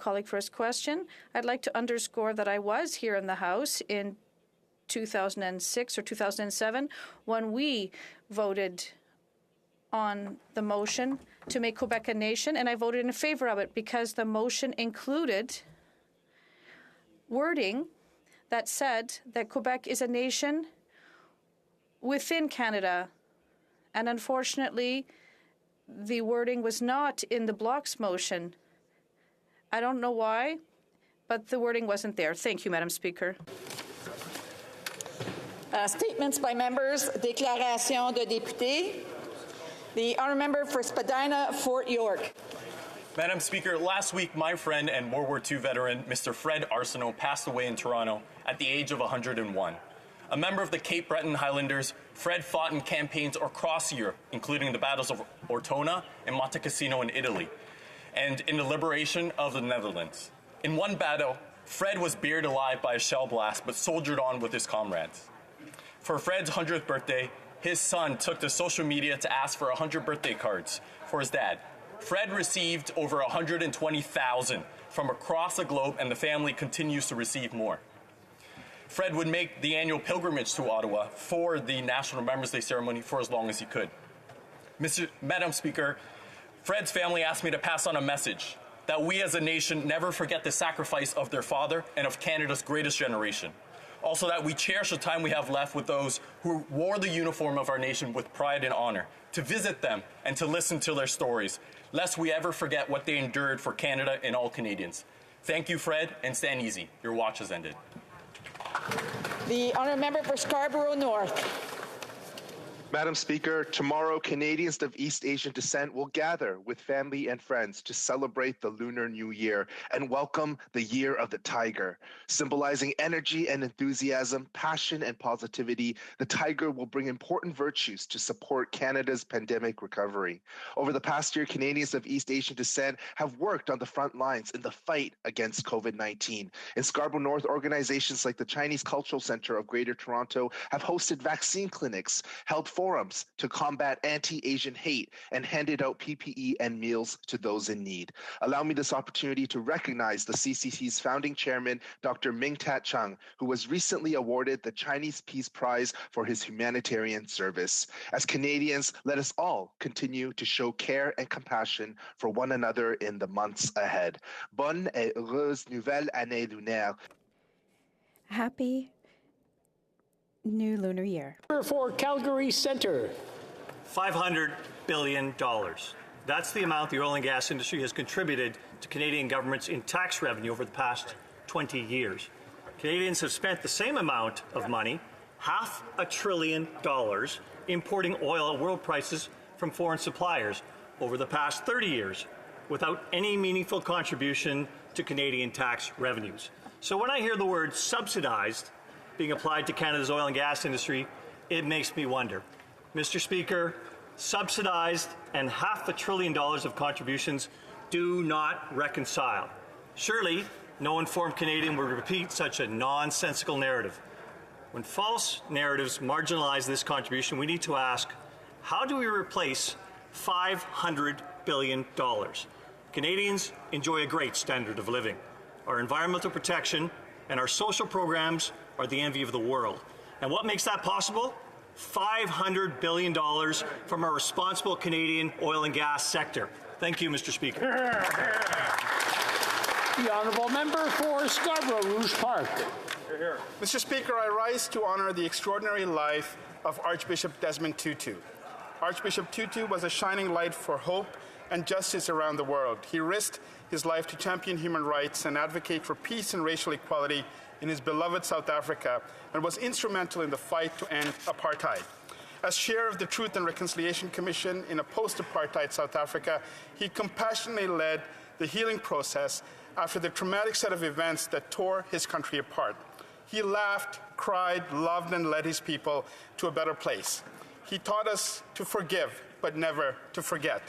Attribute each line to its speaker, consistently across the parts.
Speaker 1: colleague for his question. I'd like to underscore that I was here in the House in 2006 or 2007 when we voted on the motion to make Quebec a nation, and I voted in favor of it because the motion included wording that said that Quebec is a nation within Canada. And unfortunately, the wording was not in the Bloc's motion. I don't know why, but the wording wasn't there. Thank you, Madam Speaker.
Speaker 2: Statements by members. Déclaration de député. The honourable member for Spadina, Fort York.
Speaker 3: Madam Speaker, last week my friend and World War II veteran, Mr. Fred Arsenault, passed away in Toronto at the age of 101. A member of the Cape Breton Highlanders, Fred fought in campaigns across Europe, including the battles of Ortona and Monte Cassino in Italy, and in the liberation of the Netherlands. In one battle, Fred was buried alive by a shell blast, but soldiered on with his comrades. For Fred's 100th birthday, his son took to social media to ask for 100 birthday cards for his dad. Fred received over 120,000 from across the globe, and the family continues to receive more. Fred would make the annual pilgrimage to Ottawa for the National Remembrance Day ceremony for as long as he could. Madam Speaker, Fred's family asked me to pass on a message that we as a nation never forget the sacrifice of their father and of Canada's greatest generation. Also, that we cherish the time we have left with those who wore the uniform of our nation with pride and honor, to visit them and to listen to their stories, lest we ever forget what they endured for Canada and all Canadians. Thank you, Fred, and stand easy. Your watch has ended.
Speaker 2: The honourable member for Scarborough North.
Speaker 4: Madam Speaker, tomorrow Canadians of East Asian descent will gather with family and friends to celebrate the Lunar New Year and welcome the Year of the Tiger. Symbolizing energy and enthusiasm, passion and positivity, the Tiger will bring important virtues to support Canada's pandemic recovery. Over the past year, Canadians of East Asian descent have worked on the front lines in the fight against COVID-19. In Scarborough North, organizations like the Chinese Cultural Centre of Greater Toronto have hosted vaccine clinics, held forums to combat anti-Asian hate, and handed out PPE and meals to those in need. Allow me this opportunity to recognize the CCC's founding chairman, Dr. Ming-Tat Chung, who was recently awarded the Chinese Peace Prize for his humanitarian service. As Canadians, let us all continue to show care and compassion for one another in the months ahead. Bonne et heureuse nouvelle année lunaire.
Speaker 5: Happy New Lunar Year.
Speaker 6: For Calgary Centre.
Speaker 7: $500 billion. That's the amount the oil and gas industry has contributed to Canadian governments in tax revenue over the past 20 years. Canadians have spent the same amount of money, $500 billion, importing oil at world prices from foreign suppliers over the past 30 years without any meaningful contribution to Canadian tax revenues. So when I hear the word subsidized being applied to Canada's oil and gas industry, it makes me wonder. Mr. Speaker, subsidized and $500 billion of contributions do not reconcile. Surely, no informed Canadian would repeat such a nonsensical narrative. When false narratives marginalize this contribution, we need to ask, how do we replace $500 billion? Canadians enjoy a great standard of living. Our environmental protection and our social programs are the envy of the world. And what makes that possible? $500 billion from our responsible Canadian oil and gas sector. Thank you, Mr. Speaker.
Speaker 6: The honourable member for Scarborough Rouge Park.
Speaker 8: Mr. Speaker, I rise to honour the extraordinary life of Archbishop Desmond Tutu. Archbishop Tutu was a shining light for hope and justice around the world. He risked his life to champion human rights and advocate for peace and racial equality in his beloved South Africa, and was instrumental in the fight to end apartheid. As chair of the Truth and Reconciliation Commission in a post-apartheid South Africa, he compassionately led the healing process after the traumatic set of events that tore his country apart. He laughed, cried, loved, and led his people to a better place. He taught us to forgive, but never to forget.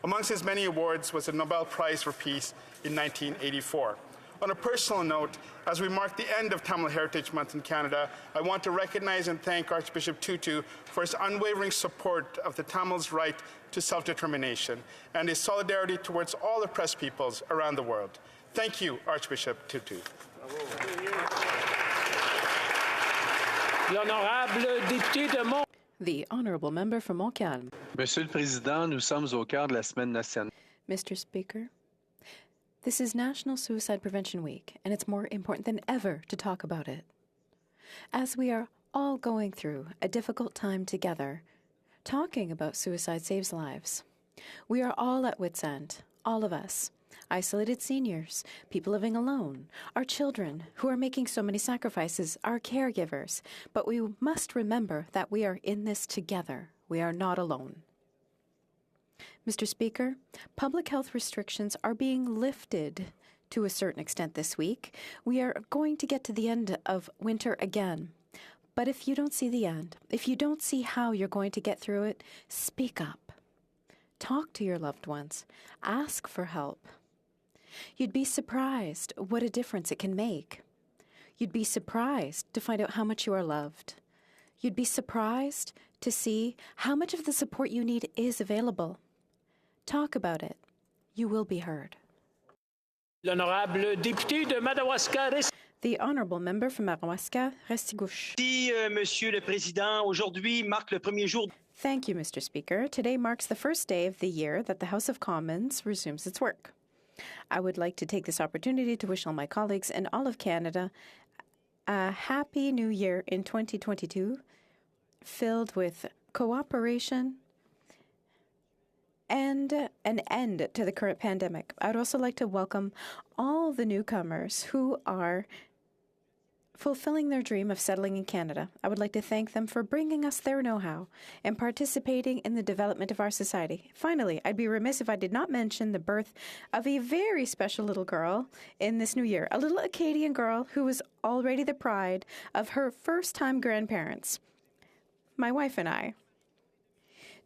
Speaker 8: Amongst his many awards was the Nobel Prize for Peace in 1984. On a personal note, as we mark the end of Tamil Heritage Month in Canada, I want to recognize and thank Archbishop Tutu for his unwavering support of the Tamils' right to self-determination and his solidarity towards all oppressed peoples around the world. Thank you, Archbishop Tutu.
Speaker 6: L'honorable député de Mont...
Speaker 9: The Honourable Member for Montcalm.
Speaker 10: Monsieur le Président, nous sommes au cœur de la Semaine nationale.
Speaker 9: Mr. Speaker, this is National Suicide Prevention Week, and it's more important than ever to talk about it. As we are all going through a difficult time together, talking about suicide saves lives. We are all at wit's end, all of us. Isolated seniors, people living alone, our children who are making so many sacrifices, our caregivers. But we must remember that we are in this together. We are not alone. Mr. Speaker, public health restrictions are being lifted to a certain extent this week. We are going to get to the end of winter again. But if you don't see the end, if you don't see how you're going to get through it, speak up. Talk to your loved ones. Ask for help. You'd be surprised what a difference it can make. You'd be surprised to find out how much you are loved. You'd be surprised to see how much of the support you need is available. Talk about it. You will be heard.
Speaker 6: L'honorable député de Madawaska.
Speaker 9: The Honourable Member from Madawaska, Restigouche.
Speaker 11: Merci, Monsieur le Président. Aujourd'hui marque le premier jour.
Speaker 9: Thank you, Mr. Speaker. Today marks the first day of the year that the House of Commons resumes its work. I would like to take this opportunity to wish all my colleagues and all of Canada a happy new year in 2022, filled with cooperation and an end to the current pandemic. I would also like to welcome all the newcomers who are fulfilling their dream of settling in Canada. I would like to thank them for bringing us their know-how and participating in the development of our society. Finally, I'd be remiss if I did not mention the birth of a very special little girl in this new year, a little Acadian girl who was already the pride of her first-time grandparents, my wife and I.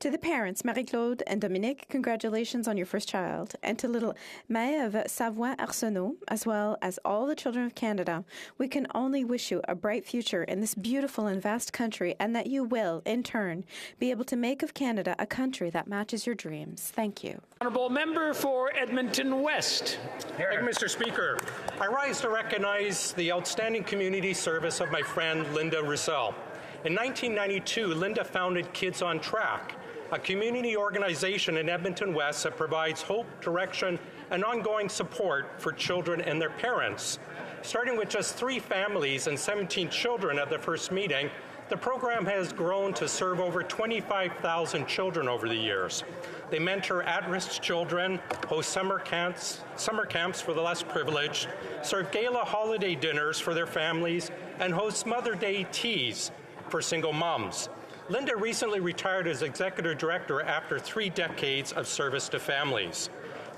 Speaker 9: To the parents, Marie-Claude and Dominique, congratulations on your first child. And to little Maëve Savoie-Arsenault, as well as all the children of Canada, we can only wish you a bright future in this beautiful and vast country, and that you will, in turn, be able to make of Canada a country that matches your dreams. Thank you.
Speaker 6: Honourable Member for Edmonton West.
Speaker 12: Thank you, Mr. Speaker. I rise to recognize the outstanding community service of my friend Linda Roussel. In 1992, Linda founded Kids on Track, a community organization in Edmonton West that provides hope, direction, and ongoing support for children and their parents. Starting with just 3 families and 17 children at the first meeting, the program has grown to serve over 25,000 children over the years. They mentor at-risk children, host summer camps for the less privileged, serve gala holiday dinners for their families, and host Mother's Day teas for single moms. Linda recently retired as executive director after 3 decades of service to families.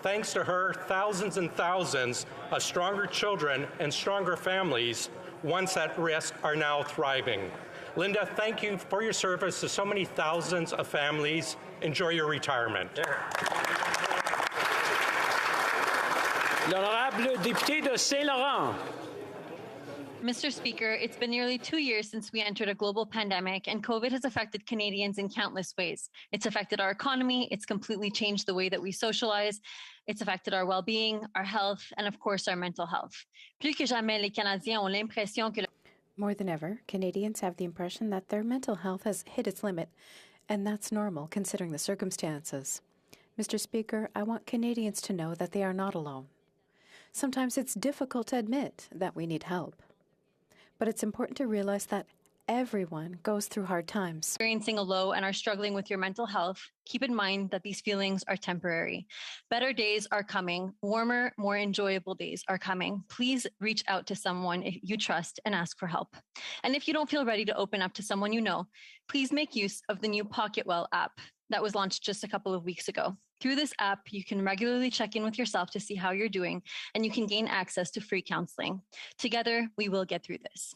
Speaker 12: Thanks to her, thousands and thousands of stronger children and stronger families, once at risk, are now thriving. Linda, thank you for your service to so many thousands of families. Enjoy your retirement.
Speaker 6: L'honorable député de Saint-Laurent.
Speaker 13: Mr. Speaker, it's been nearly 2 years since we entered a global pandemic, and COVID has affected Canadians in countless ways. It's affected our economy, it's completely changed the way that we socialize, it's affected our well-being, our health, and of course, our mental health. Plus que jamais, les Canadiens ont l'impression que...
Speaker 9: More than ever, Canadians have the impression that their mental health has hit its limit, and that's normal considering the circumstances. Mr. Speaker, I want Canadians to know that they are not alone. Sometimes it's difficult to admit that we need help. But it's important to realize that everyone goes through hard times.
Speaker 13: Experiencing a low and are struggling with your mental health, keep in mind that these feelings are temporary. Better days are coming. Warmer, more enjoyable days are coming. Please reach out to someone you trust and ask for help. And if you don't feel ready to open up to someone you know, please make use of the new PocketWell app that was launched just a couple of weeks ago. Through this app, you can regularly check in with yourself to see how you're doing, and you can gain access to free counseling. Together, we will get through this.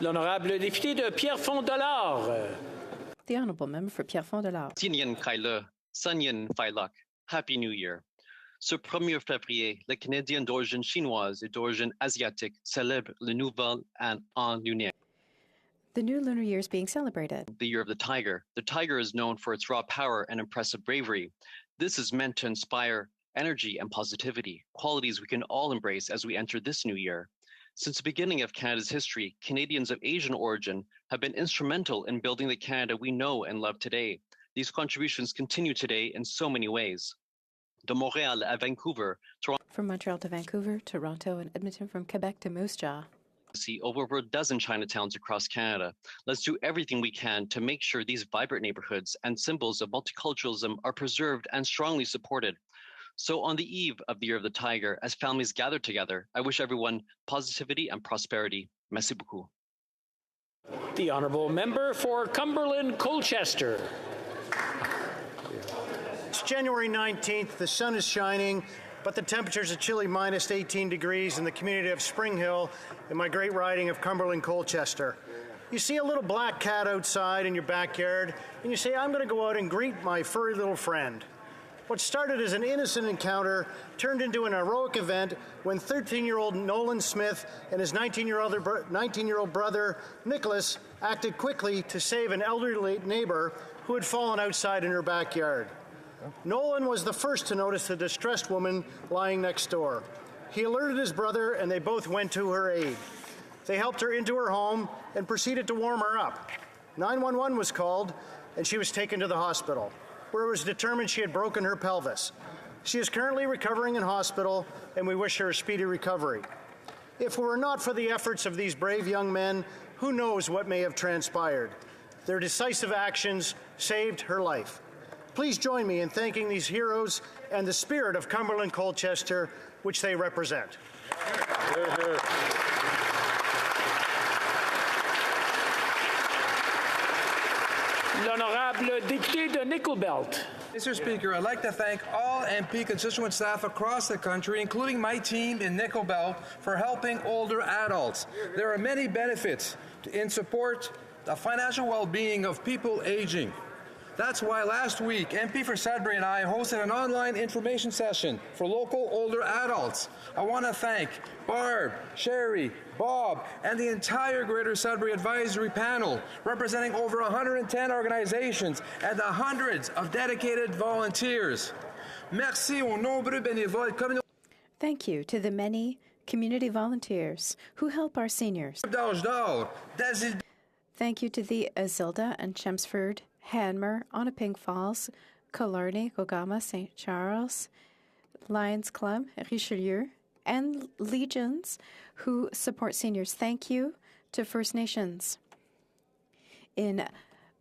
Speaker 6: L'honorable député de Pierrefonds-Dollard.
Speaker 9: The Honourable Member for Pierrefonds-Dollard.
Speaker 14: Tinian Kaila, Sanyan Failak, Happy New Year. Ce 1er février, les Canadiens d'origine chinoise et d'origine asiatique célèbrent le nouvel an lunaire.
Speaker 9: The new lunar year is being celebrated.
Speaker 14: The year of the tiger. The tiger is known for its raw power and impressive bravery. This is meant to inspire energy, and positivity, qualities we can all embrace as we enter this new year. Since the beginning of Canada's history, Canadians of Asian origin have been instrumental in building the Canada we know and love today. These contributions continue today in so many ways. De Montréal à Vancouver, Toronto.
Speaker 9: From Montreal to Vancouver, Toronto, and Edmonton, from Quebec to Moose Jaw.
Speaker 14: See over a dozen Chinatowns across Canada. Let's do everything we can to make sure these vibrant neighborhoods and symbols of multiculturalism are preserved and strongly supported. So on the eve of the Year of the Tiger, as families gather together, I wish everyone positivity and prosperity. Merci beaucoup.
Speaker 6: The Honourable Member for Cumberland Colchester.
Speaker 15: It's January 19th, the sun is shining, but the temperature's a chilly minus 18 degrees in the community of Spring Hill in my great riding of Cumberland Colchester. You see a little black cat outside in your backyard, and you say, I'm going to go out and greet my furry little friend. What started as an innocent encounter turned into an heroic event when 13-year-old Nolan Smith and his 19-year-old brother, Nicholas, acted quickly to save an elderly neighbor who had fallen outside in her backyard. Nolan was the first to notice the distressed woman lying next door. He alerted his brother, and they both went to her aid. They helped her into her home and proceeded to warm her up. 911 was called, and she was taken to the hospital, where it was determined she had broken her pelvis. She is currently recovering in hospital, and we wish her a speedy recovery. If it were not for the efforts of these brave young men, who knows what may have transpired. Their decisive actions saved her life. Please join me in thanking these heroes and the spirit of Cumberland Colchester, which they represent.
Speaker 6: L'honorable député de Nickelbelt.
Speaker 16: Mr. Speaker, I'd like to thank all MP constituent staff across the country, including my team in Nickelbelt, for helping older adults. There are many benefits in support of financial well-being of people aging. That's why last week, MP for Sudbury and I hosted an online information session for local older adults. I want to thank Barb, Sherry, Bob, and the entire Greater Sudbury Advisory Panel, representing over 110 organizations and the hundreds of dedicated volunteers. Merci aux nombreux bénévoles communautaires.
Speaker 9: Thank you to the many community volunteers who help our seniors. Thank you to the Azilda and Chelmsford, Hanmer, Onaping Falls, Killarney, Gogama, St. Charles, Lions Club, Richelieu, and Legions who support seniors. Thank you to First Nations in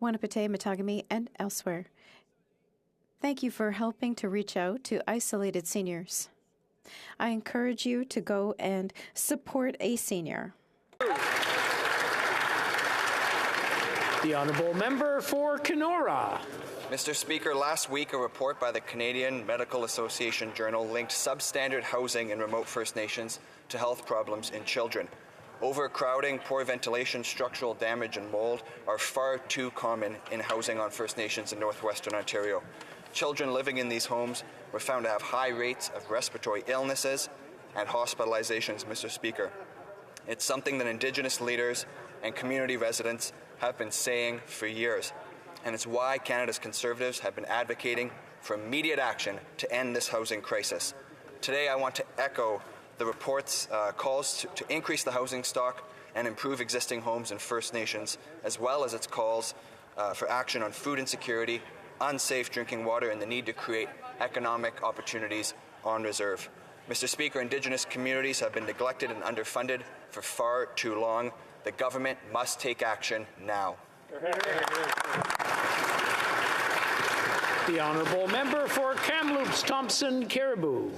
Speaker 9: Wanapete, Matagami, and elsewhere. Thank you for helping to reach out to isolated seniors. I encourage you to go and support a senior.
Speaker 6: The Honourable Member for Kenora.
Speaker 17: Mr. Speaker, last week a report by the Canadian Medical Association Journal linked substandard housing in remote First Nations to health problems in children. Overcrowding, poor ventilation, structural damage and mold are far too common in housing on First Nations in northwestern Ontario. Children living in these homes were found to have high rates of respiratory illnesses and hospitalizations, Mr. Speaker. It's something that Indigenous leaders and community residents have been saying for years, and it's why Canada's Conservatives have been advocating for immediate action to end this housing crisis. Today I want to echo the report's calls to increase the housing stock and improve existing homes in First Nations, as well as its calls for action on food insecurity, unsafe drinking water, and the need to create economic opportunities on reserve. Mr. Speaker, Indigenous communities have been neglected and underfunded for far too long. The government must take action now.
Speaker 6: The Honourable Member for Kamloops, Thompson, Caribou.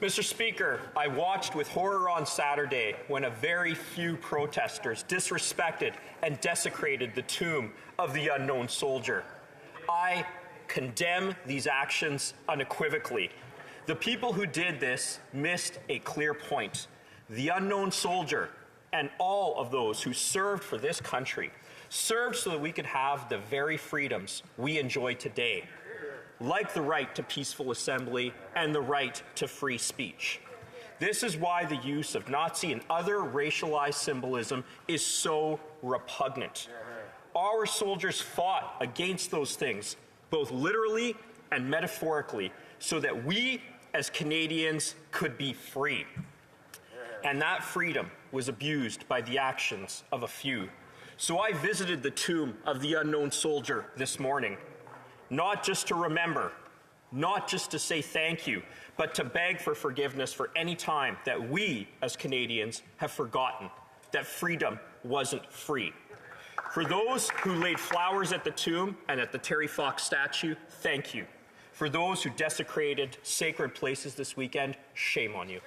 Speaker 18: Mr. Speaker, I watched with horror on Saturday when a very few protesters disrespected and desecrated the tomb of the unknown soldier. I condemn these actions unequivocally. The people who did this missed a clear point. The unknown soldier and all of those who served for this country served so that we could have the very freedoms we enjoy today, like the right to peaceful assembly and the right to free speech. This is why the use of Nazi and other racialized symbolism is so repugnant. Our soldiers fought against those things, both literally and metaphorically, so that we as Canadians could be free. And that freedom was abused by the actions of a few. So I visited the tomb of the unknown soldier this morning, not just to remember, not just to say thank you, but to beg for forgiveness for any time that we as Canadians have forgotten that freedom wasn't free. For those who laid flowers at the tomb and at the Terry Fox statue, thank you. For those who desecrated sacred places this weekend, shame on you.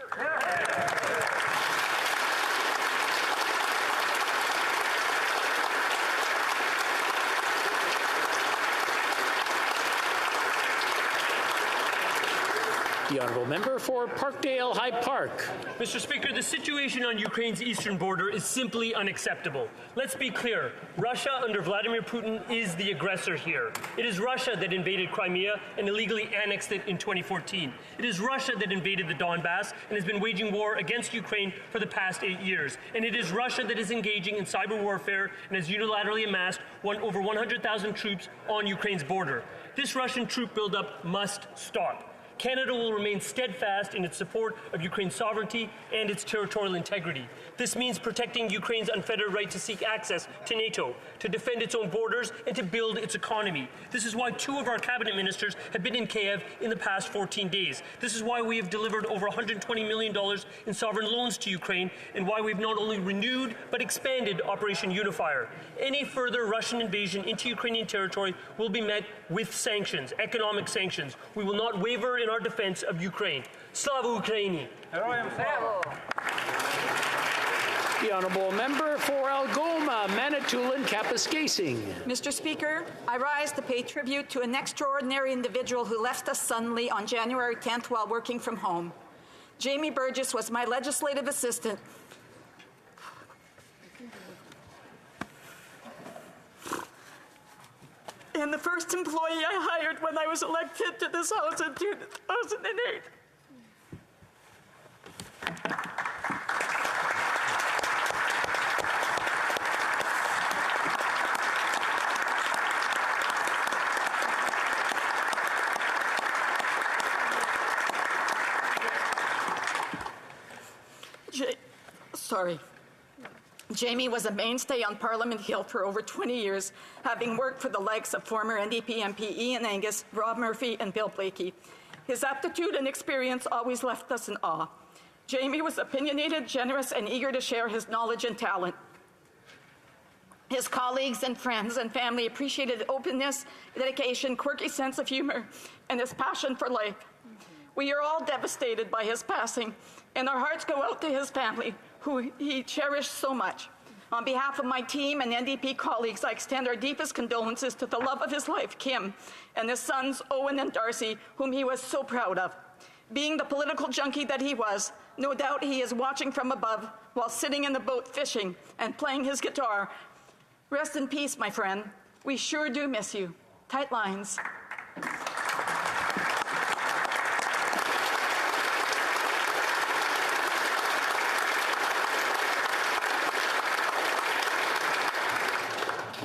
Speaker 6: The honourable member for Parkdale High Park.
Speaker 19: Mr. Speaker, the situation on Ukraine's eastern border is simply unacceptable. Let's be clear. Russia under Vladimir Putin is the aggressor here. It is Russia that invaded Crimea and illegally annexed it in 2014. It is Russia that invaded the Donbass and has been waging war against Ukraine for the past 8 years. And it is Russia that is engaging in cyber warfare and has unilaterally amassed over 100,000 troops on Ukraine's border. This Russian troop buildup must stop. Canada will remain steadfast in its support of Ukraine's sovereignty and its territorial integrity. This means protecting Ukraine's unfettered right to seek access to NATO, to defend its own borders, and to build its economy. This is why 2 of our cabinet ministers have been in Kiev in the past 14 days. This is why we have delivered over $120 million in sovereign loans to Ukraine, and why we've not only renewed but expanded Operation Unifier. Any further Russian invasion into Ukrainian territory will be met with sanctions, economic sanctions. We will not waver in our defense of Ukraine. Slava Ukraini!
Speaker 6: The honourable member for Algoma, Manitoulin, Kapuskasing.
Speaker 2: Mr. Speaker, I rise to pay tribute to an extraordinary individual who left us suddenly on January 10th while working from home. Jamie Burgess was my legislative assistant. And the first employee I hired when I was elected to this House in 2008. Jamie was a mainstay on Parliament Hill for over 20 years, having worked for the likes of former NDP MP Ian Angus, Rob Murphy, and Bill Blakey. His aptitude and experience always left us in awe. Jamie was opinionated, generous, and eager to share his knowledge and talent. His colleagues and friends and family appreciated openness, dedication, quirky sense of humor, and his passion for life. We are all devastated by his passing, and our hearts go out to his family, who he cherished so much. On behalf of my team and NDP colleagues, I extend our deepest condolences to the love of his life, Kim, and his sons, Owen and Darcy, whom he was so proud of. Being the political junkie that he was, no doubt he is watching from above while sitting in the boat fishing and playing his guitar. Rest in peace, my friend. We sure do miss you. Tight lines.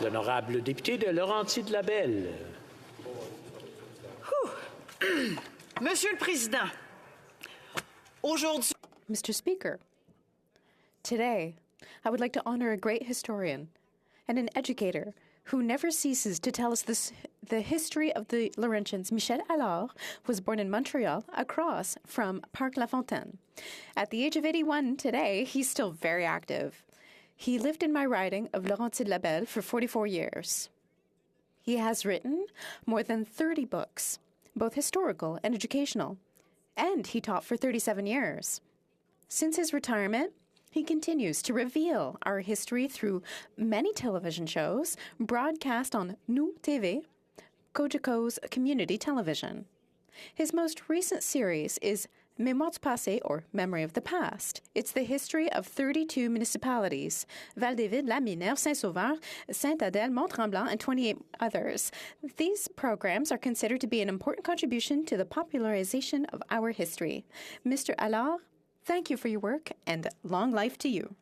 Speaker 6: L'honorable député de Laurentides-Labelle.
Speaker 20: Monsieur le Président, aujourd'hui...
Speaker 9: Mr. Speaker, today I would like to honor a great historian and an educator who never ceases to tell us the history of the Laurentians. Michel Allard was born in Montreal, across from Parc La Fontaine. At the age of 81 today, he's still very active. He lived in my riding of Laurentides-Labelle for 44 years. He has written more than 30 books, both historical and educational, and he taught for 37 years. Since his retirement, he continues to reveal our history through many television shows broadcast on Nous TV, Cogeco's community television. His most recent series is Mémoire du passé, or Memory of the Past. It's the history of 32 municipalities, Val-David, Laminaire, Saint-Sauveur, Sainte-Adèle, Mont-Tremblant, and 28 others. These programs are considered to be an important contribution to the popularization of our history. Mr. Allard, thank you for your work, and long life to you.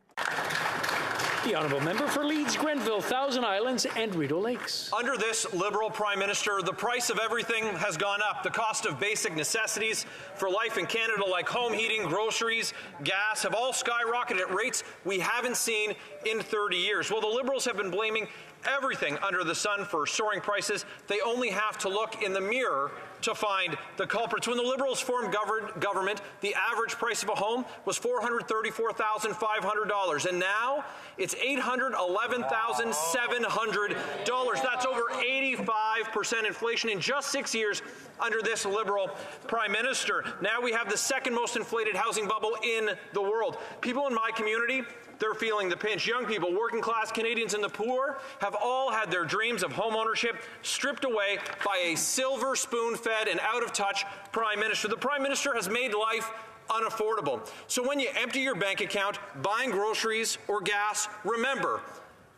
Speaker 6: The honourable member for Leeds, Grenville, Thousand Islands and Rideau Lakes.
Speaker 21: Under this Liberal Prime Minister, the price of everything has gone up. The cost of basic necessities for life in Canada, like home heating, groceries, gas, have all skyrocketed at rates we haven't seen in 30 years. Well, the Liberals have been blaming everything under the sun for soaring prices. They only have to look in the mirror to find the culprits. When the Liberals formed government, the average price of a home was $434,500, and now it's $811,700. That's over 85% inflation in just 6 years under this Liberal Prime Minister. Now we have the second most inflated housing bubble in the world. People in my community, they're feeling the pinch. Young people, working class Canadians, and the poor have all had their dreams of home ownership stripped away by a silver spoon-fed and out-of-touch Prime Minister. The Prime Minister has made life unaffordable. So when you empty your bank account buying groceries or gas, remember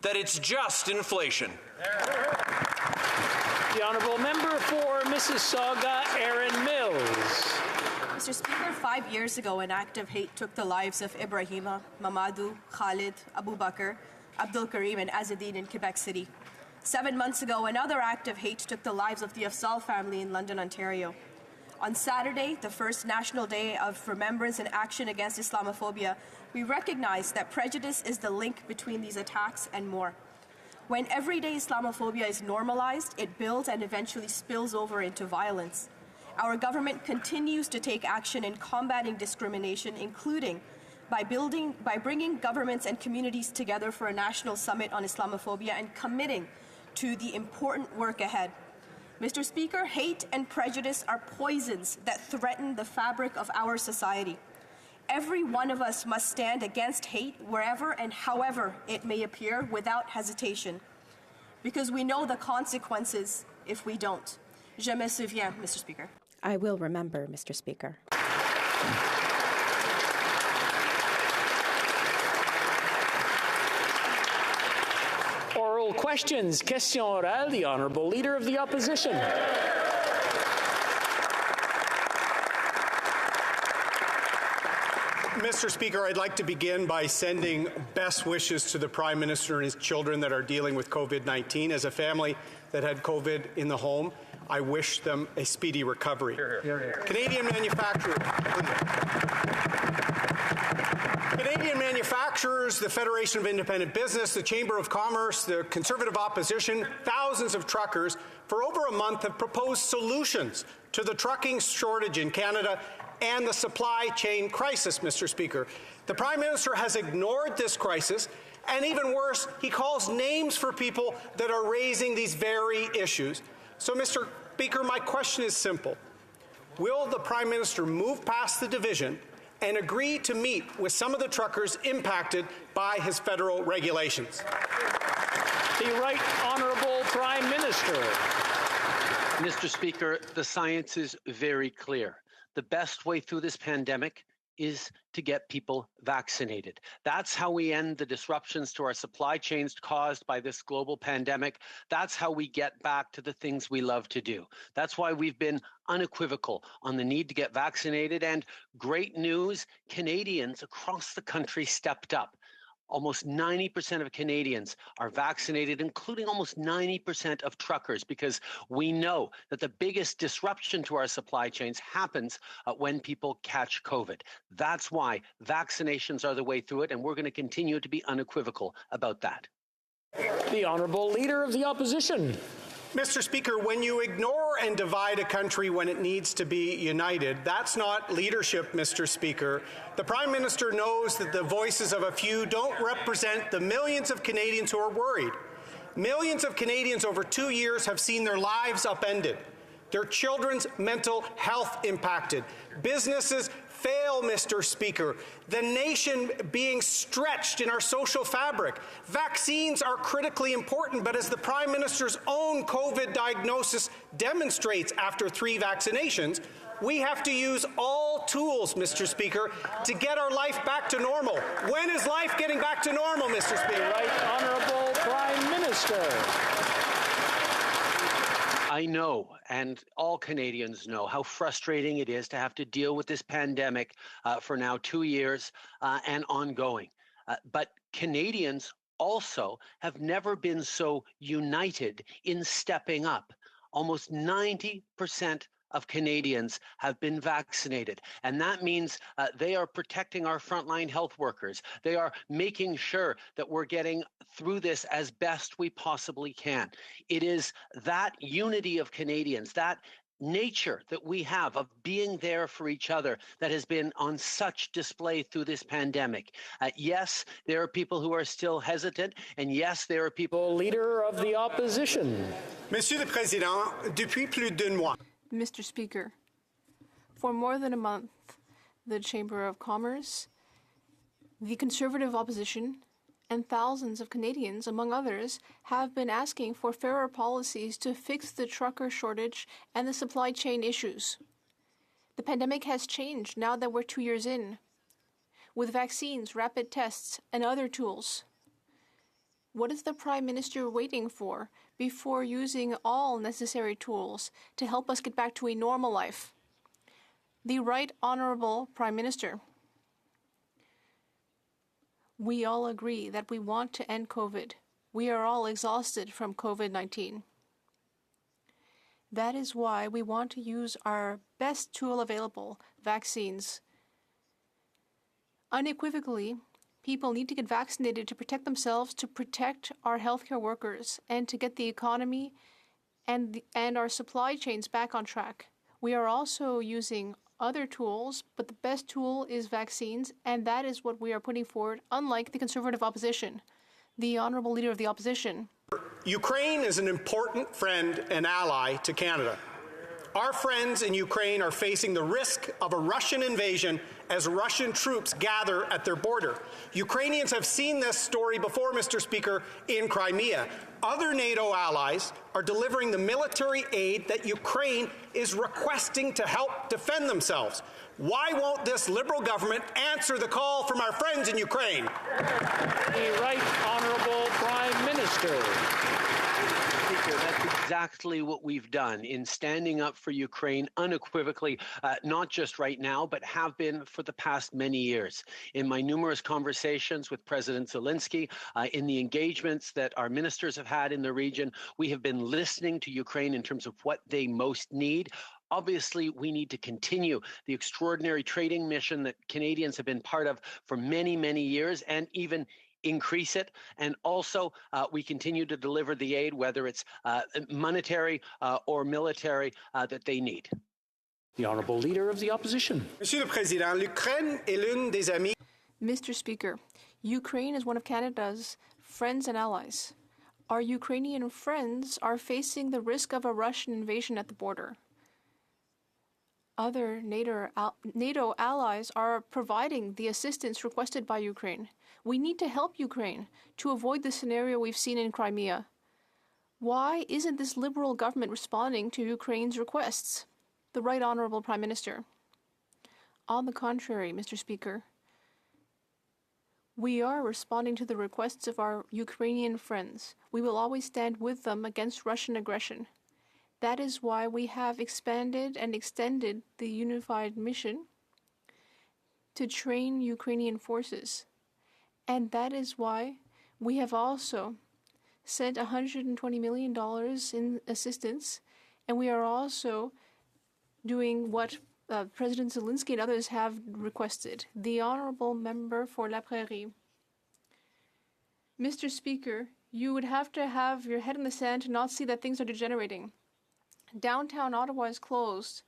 Speaker 21: that it's just inflation.
Speaker 6: The honourable member for Mississauga, Erin Mills.
Speaker 22: Mr. Speaker, 5 years ago, an act of hate took the lives of Ibrahima, Mamadou, Khalid, Abu Bakr, Abdul Karim, and Azzedine in Quebec City. 7 months ago, another act of hate took the lives of the Afzal family in London, Ontario. On Saturday, the first National Day of Remembrance and Action Against Islamophobia, we recognize that prejudice is the link between these attacks and more. When everyday Islamophobia is normalized, it builds and eventually spills over into violence. Our government continues to take action in combating discrimination, including by bringing governments and communities together for a national summit on Islamophobia and committing to the important work ahead. Mr. Speaker, hate and prejudice are poisons that threaten the fabric of our society. Every one of us must stand against hate wherever and however it may appear without hesitation, because we know the consequences if we don't. Je me souviens, Mr. Speaker.
Speaker 5: I will remember, Mr. Speaker.
Speaker 6: Oral questions. Question orale. The honourable Leader of the Opposition.
Speaker 23: Mr. Speaker, I'd like to begin by sending best wishes to the Prime Minister and his children that are dealing with COVID-19. As a family that had COVID in the home, I wish them a speedy recovery. Hear, hear. Hear, hear. Canadian manufacturers, the Federation of Independent Business, the Chamber of Commerce, the Conservative Opposition, thousands of truckers for over a month have proposed solutions to the trucking shortage in Canada and the supply chain crisis, Mr. Speaker. The Prime Minister has ignored this crisis, and even worse, he calls names for people that are raising these very issues. So, Mr. Speaker, my question is simple. Will the Prime Minister move past the division and agree to meet with some of the truckers impacted by his federal regulations?
Speaker 6: The Right Honourable Prime Minister.
Speaker 24: Mr. Speaker, the science is very clear. The best way through this pandemic is to get people vaccinated. That's how we end the disruptions to our supply chains caused by this global pandemic. That's how we get back to the things we love to do. That's why we've been unequivocal on the need to get vaccinated. And great news, Canadians across the country stepped up. Almost 90% of Canadians are vaccinated, including almost 90% of truckers, because we know that the biggest disruption to our supply chains happens when people catch COVID. That's why vaccinations are the way through it, and we're going to continue to be unequivocal about that.
Speaker 6: The Honourable Leader of the Opposition.
Speaker 23: Mr. Speaker, when you ignore and divide a country when it needs to be united, that's not leadership, Mr. Speaker. The Prime Minister knows that the voices of a few don't represent the millions of Canadians who are worried. Millions of Canadians over 2 years have seen their lives upended, their children's mental health impacted, businesses fail, Mr. Speaker, the nation being stretched in our social fabric. Vaccines are critically important, but as the Prime Minister's own COVID diagnosis demonstrates after 3 vaccinations, we have to use all tools, Mr. Speaker, to get our life back to normal. When is life getting back to normal, Mr. Speaker?
Speaker 6: Right Honourable Prime Minister.
Speaker 24: I know, and all Canadians know, how frustrating it is to have to deal with this pandemic for now 2 years and ongoing. But Canadians also have never been so united in stepping up. Almost 90% of Canadians have been vaccinated. And that means they are protecting our frontline health workers. They are making sure that we're getting through this as best we possibly can. It is that unity of Canadians, that nature that we have of being there for each other that has been on such display through this pandemic. Yes, there are people who are still hesitant, and yes, there are people.
Speaker 6: Leader of the opposition.
Speaker 23: Monsieur le Président, depuis plus d'un mois.
Speaker 1: Mr. Speaker, for more than a month, the Chamber of Commerce, the Conservative opposition, and thousands of Canadians, among others, have been asking for fairer policies to fix the trucker shortage and the supply chain issues. The pandemic has changed now that we're 2 years in, with vaccines, rapid tests, and other tools. What is the Prime Minister waiting for before using all necessary tools to help us get back to a normal life? The Right Honourable Prime Minister, we all agree that we want to end COVID. We are all exhausted from COVID-19. That is why we want to use our best tool available, vaccines. Unequivocally, people need to get vaccinated to protect themselves, to protect our healthcare workers, and to get the economy and our supply chains back on track. We are also using other tools, but the best tool is vaccines, and that is what we are putting forward, unlike the Conservative opposition. The Honourable Leader of the Opposition.
Speaker 23: Ukraine is an important friend and ally to Canada. Our friends in Ukraine are facing the risk of a Russian invasion as Russian troops gather at their border. Ukrainians have seen this story before, Mr. Speaker, in Crimea. Other NATO allies are delivering the military aid that Ukraine is requesting to help defend themselves. Why won't this Liberal government answer the call from our friends in Ukraine?
Speaker 6: The Right Honourable Prime Minister.
Speaker 24: That's exactly what we've done in standing up for Ukraine unequivocally, not just right now, but have been for the past many years. In my numerous conversations with President Zelensky, in the engagements that our ministers have had in the region, we have been listening to Ukraine in terms of what they most need. Obviously, we need to continue the extraordinary trading mission that Canadians have been part of for many, many years, and even increase it. And also, we continue to deliver the aid, whether it's monetary or military, that they need.
Speaker 6: The Honourable Leader of the Opposition.
Speaker 23: Monsieur le Président, l'Ukraine est l'une des amies.
Speaker 1: Mr. Speaker, Ukraine is one of Canada's friends and allies. Our Ukrainian friends are facing the risk of a Russian invasion at the border. Other NATO allies are providing the assistance requested by Ukraine. We need to help Ukraine to avoid the scenario we've seen in Crimea. Why isn't this Liberal government responding to Ukraine's requests? The Right Honourable Prime Minister. On the contrary, Mr. Speaker, we are responding to the requests of our Ukrainian friends. We will always stand with them against Russian aggression. That is why we have expanded and extended the unified mission to train Ukrainian forces. And that is why we have also sent $120 million in assistance, and we are also doing what President Zelensky and others have requested. The Honourable Member for La Prairie. Mr. Speaker, you would have to have your head in the sand to not see that things are degenerating. Downtown Ottawa is closed.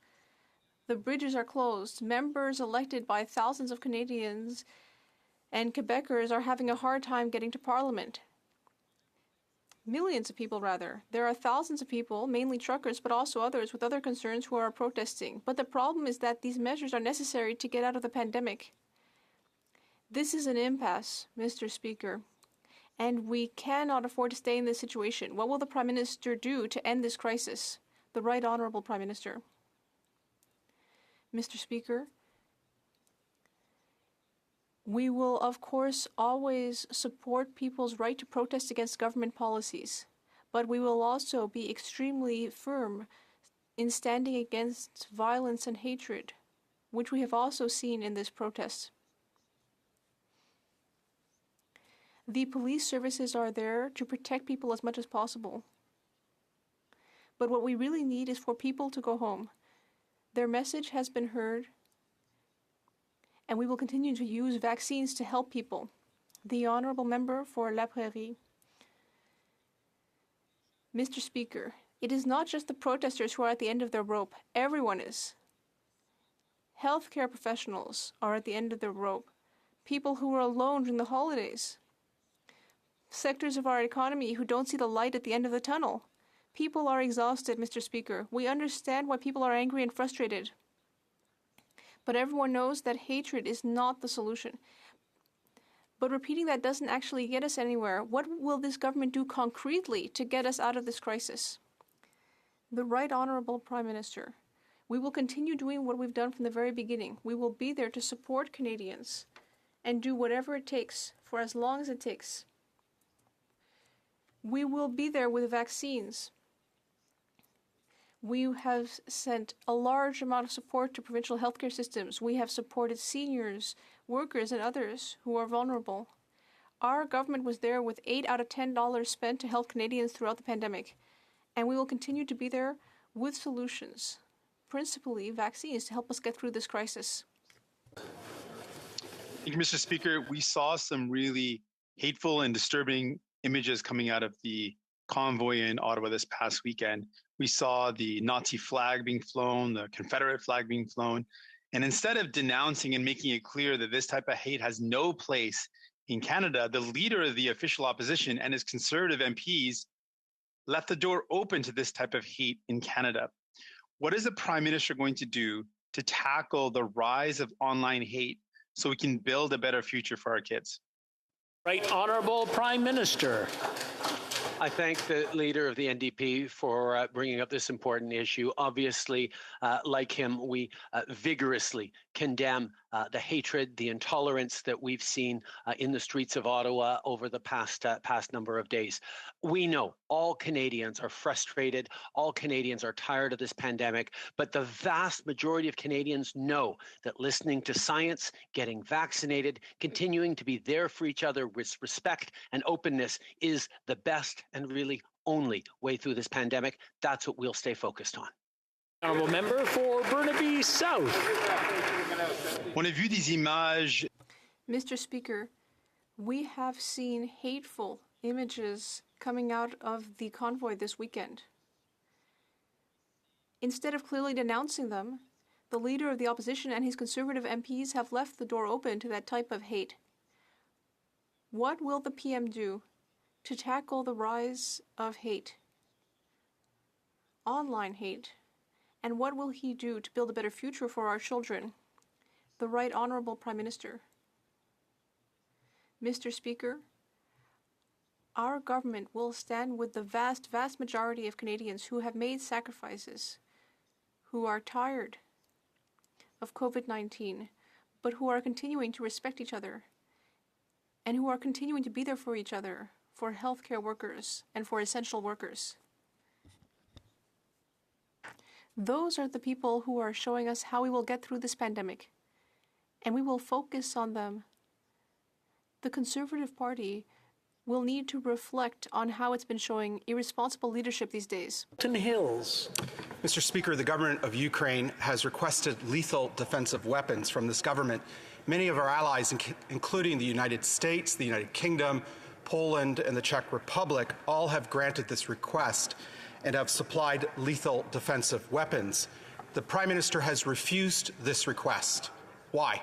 Speaker 1: The bridges are closed. Members elected by thousands of Canadians and Quebecers are having a hard time getting to Parliament. Millions of people, rather. There are thousands of people, mainly truckers, but also others with other concerns who are protesting. But the problem is that these measures are necessary to get out of the pandemic. This is an impasse, Mr. Speaker, and we cannot afford to stay in this situation. What will the Prime Minister do to end this crisis? The Right Honourable Prime Minister. Mr. Speaker, we will, of course, always support people's right to protest against government policies, but we will also be extremely firm in standing against violence and hatred, which we have also seen in this protest. The police services are there to protect people as much as possible. But what we really need is for people to go home. Their message has been heard, and we will continue to use vaccines to help people. The Honourable Member for La Prairie. Mr. Speaker, it is not just the protesters who are at the end of their rope. Everyone is. Healthcare professionals are at the end of their rope. People who are alone during the holidays. Sectors of our economy who don't see the light at the end of the tunnel. People are exhausted, Mr. Speaker. We understand why people are angry and frustrated. But everyone knows that hatred is not the solution. But repeating that doesn't actually get us anywhere. What will this government do concretely to get us out of this crisis? The Right Honourable Prime Minister, we will continue doing what we've done from the very beginning. We will be there to support Canadians and do whatever it takes for as long as it takes. We will be there with vaccines. We have sent a large amount of support to provincial healthcare systems. We have supported seniors, workers, and others who are vulnerable. Our government was there with $8 out of $10 spent to help Canadians throughout the pandemic. And we will continue to be there with solutions, principally vaccines, to help us get through this crisis.
Speaker 3: Thank you, Mr. Speaker. We saw some really hateful and disturbing images coming out of the convoy in Ottawa this past weekend. We saw the Nazi flag being flown, the Confederate flag being flown. And instead of denouncing and making it clear that this type of hate has no place in Canada, the leader of the official opposition and his Conservative MPs left the door open to this type of hate in Canada. What is the Prime Minister going to do to tackle the rise of online hate so we can build a better future for our kids?
Speaker 6: Right Honourable Prime Minister.
Speaker 24: I thank the leader of the NDP for bringing up this important issue. Obviously, like him, we vigorously condemn the hatred, the intolerance that we've seen in the streets of Ottawa over the past number of days. We know all Canadians are frustrated, all Canadians are tired of this pandemic, but the vast majority of Canadians know that listening to science, getting vaccinated, continuing to be there for each other with respect and openness is the best and really only way through this pandemic. That's what we'll stay focused on.
Speaker 6: Honourable Member for Burnaby South.
Speaker 3: On a vu des images.
Speaker 1: Mr. Speaker, we have seen hateful images coming out of the convoy this weekend. Instead of clearly denouncing them, the leader of the opposition and his Conservative MPs have left the door open to that type of hate. What will the PM do to tackle the rise of hate, online hate, and what will he do to build a better future for our children? The Right Honourable Prime Minister. Mr. Speaker, our government will stand with the vast majority of Canadians who have made sacrifices, who are tired of COVID-19, but who are continuing to respect each other, and who are continuing to be there for each other, for healthcare workers and for essential workers. Those are the people who are showing us how we will get through this pandemic, and we will focus on them. The Conservative Party will need to reflect on how it's been showing irresponsible leadership these days.
Speaker 6: Hills.
Speaker 23: Mr. Speaker, the government of Ukraine has requested lethal defensive weapons from this government. Many of our allies, including the United States, the United Kingdom, Poland, and the Czech Republic, all have granted this request and have supplied lethal defensive weapons. The Prime Minister has refused this request. Why?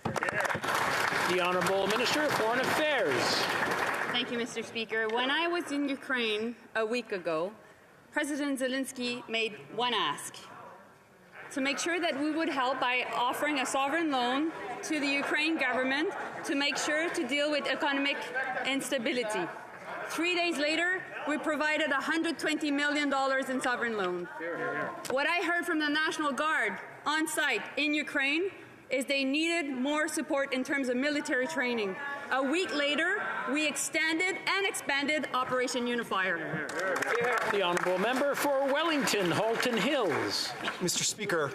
Speaker 6: The Honourable Minister of Foreign Affairs.
Speaker 4: Thank you, Mr. Speaker. When I was in Ukraine a week ago, President Zelensky made one ask: to make sure that we would help by offering a sovereign loan to the Ukraine government to make sure to deal with economic instability. 3 days later, we provided $120 million in sovereign loan. What I heard from the National Guard on site in Ukraine is they needed more support in terms of military training. A week later, we extended and expanded Operation Unifier.
Speaker 6: The Honourable Member for Wellington, Halton Hills.
Speaker 23: Mr. Speaker,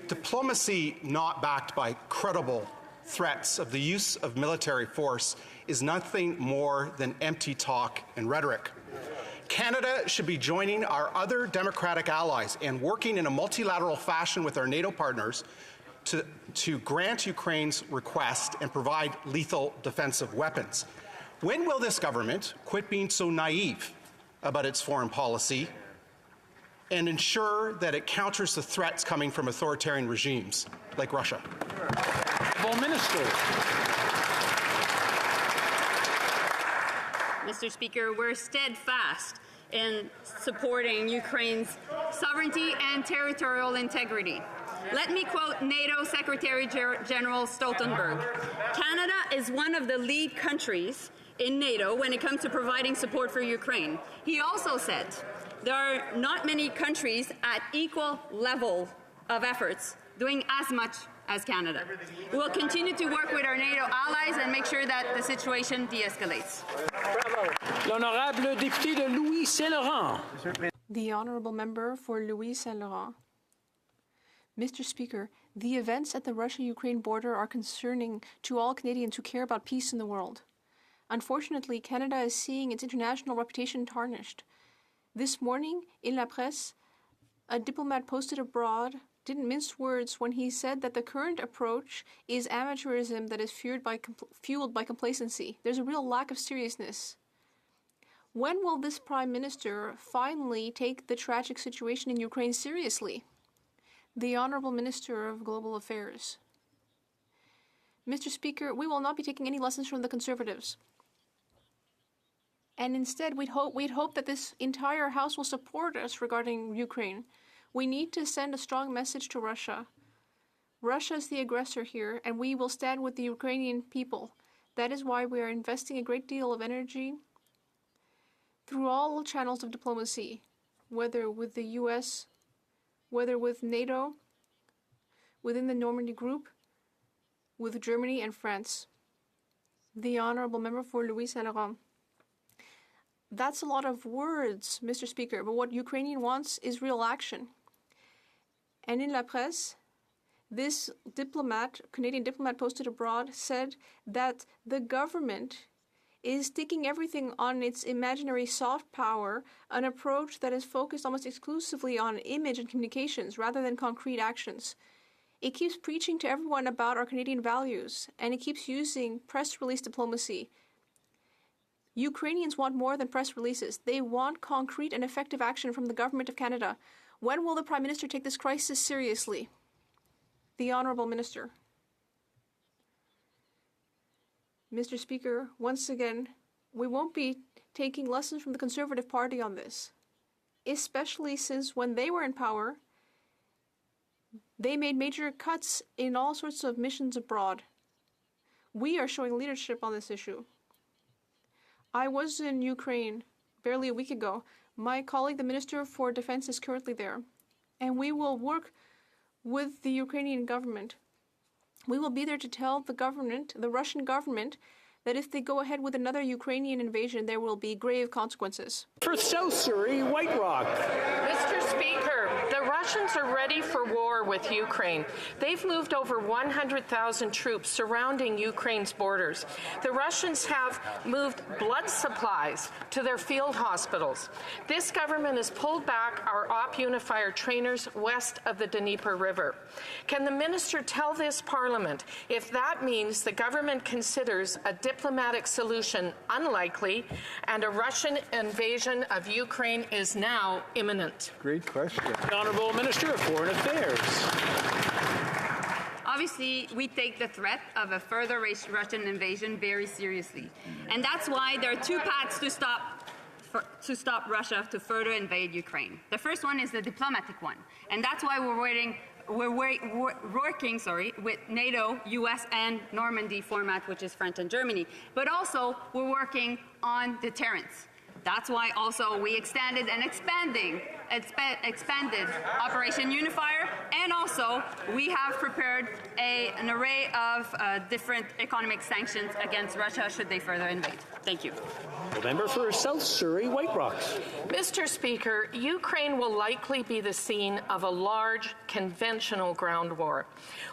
Speaker 23: diplomacy not backed by credible threats of the use of military force is nothing more than empty talk and rhetoric. Canada should be joining our other democratic allies and working in a multilateral fashion with our NATO partners to grant Ukraine's request and provide lethal defensive weapons. When will this government quit being so naive about its foreign policy and ensure that it counters the threats coming from authoritarian regimes like Russia?
Speaker 6: Minister.
Speaker 4: Mr. Speaker, we're steadfast in supporting Ukraine's sovereignty and territorial integrity. Let me quote NATO Secretary General Stoltenberg. Canada is one of the lead countries in NATO when it comes to providing support for Ukraine. He also said there are not many countries at equal level of efforts doing as much as Canada. We will continue to work with our NATO allies and make sure that the situation de-escalates.
Speaker 6: L'honorable député de Louis Saint-Laurent.
Speaker 1: The honourable member for Louis Saint-Laurent. Mr. Speaker, the events at the Russia-Ukraine border are concerning to all Canadians who care about peace in the world. Unfortunately, Canada is seeing its international reputation tarnished. This morning, in La Presse, a diplomat posted abroad didn't mince words when he said that the current approach is amateurism that is fueled by complacency. There's a real lack of seriousness. When will this Prime Minister finally take the tragic situation in Ukraine seriously? The Honourable Minister of Global Affairs. Mr. Speaker, we will not be taking any lessons from the Conservatives. And instead, we'd hope that this entire House will support us regarding Ukraine. We need to send a strong message to Russia. Russia is the aggressor here, and we will stand with the Ukrainian people. That is why we are investing a great deal of energy through all channels of diplomacy, whether with the U.S., whether with NATO, within the Normandy Group, with Germany and France. The Honourable Member for Louis Saint-Laurent. That's a lot of words, Mr. Speaker, but what Ukrainian wants is real action. And in La Presse, this Canadian diplomat posted abroad, said that the government is sticking everything on its imaginary soft power, an approach that is focused almost exclusively on image and communications rather than concrete actions. It keeps preaching to everyone about our Canadian values, and it keeps using press release diplomacy. Ukrainians want more than press releases. They want concrete and effective action from the Government of Canada. When will the Prime Minister take this crisis seriously? The Honourable Minister. Mr. Speaker, once again, we won't be taking lessons from the Conservative Party on this, especially since when they were in power, they made major cuts in all sorts of missions abroad. We are showing leadership on this issue. I was in Ukraine barely a week ago. My colleague, the Minister for Defense, is currently there, and we will work with the Ukrainian government. We will be there to tell the government, the Russian government, that if they go ahead with another Ukrainian invasion, there will be grave consequences.
Speaker 6: For South Surrey, White Rock.
Speaker 7: Mr. Speaker, the Russians are ready for war with Ukraine. They've moved over 100,000 troops surrounding Ukraine's borders. The Russians have moved blood supplies to their field hospitals. This government has pulled back our Op Unifier trainers west of the Dnieper River. Can the minister tell this Parliament if that means the government considers a diplomatic solution unlikely and a Russian invasion of Ukraine is now imminent?
Speaker 6: Great question. The Honourable Minister of Foreign Affairs.
Speaker 4: Obviously, we take the threat of a further Russian invasion very seriously. And that's why there are two paths to stop Russia to further invade Ukraine. The first one is the diplomatic one. And that's why we're working with NATO, US, and Normandy format, which is France and Germany. But also, we're working on deterrence. That's why also we expanded Operation Unifier, and also we have prepared an array of different economic sanctions against Russia should they further invade. Thank you.
Speaker 6: The member for South Surrey, White Rocks.
Speaker 7: Mr. Speaker, Ukraine will likely be the scene of a large conventional ground war.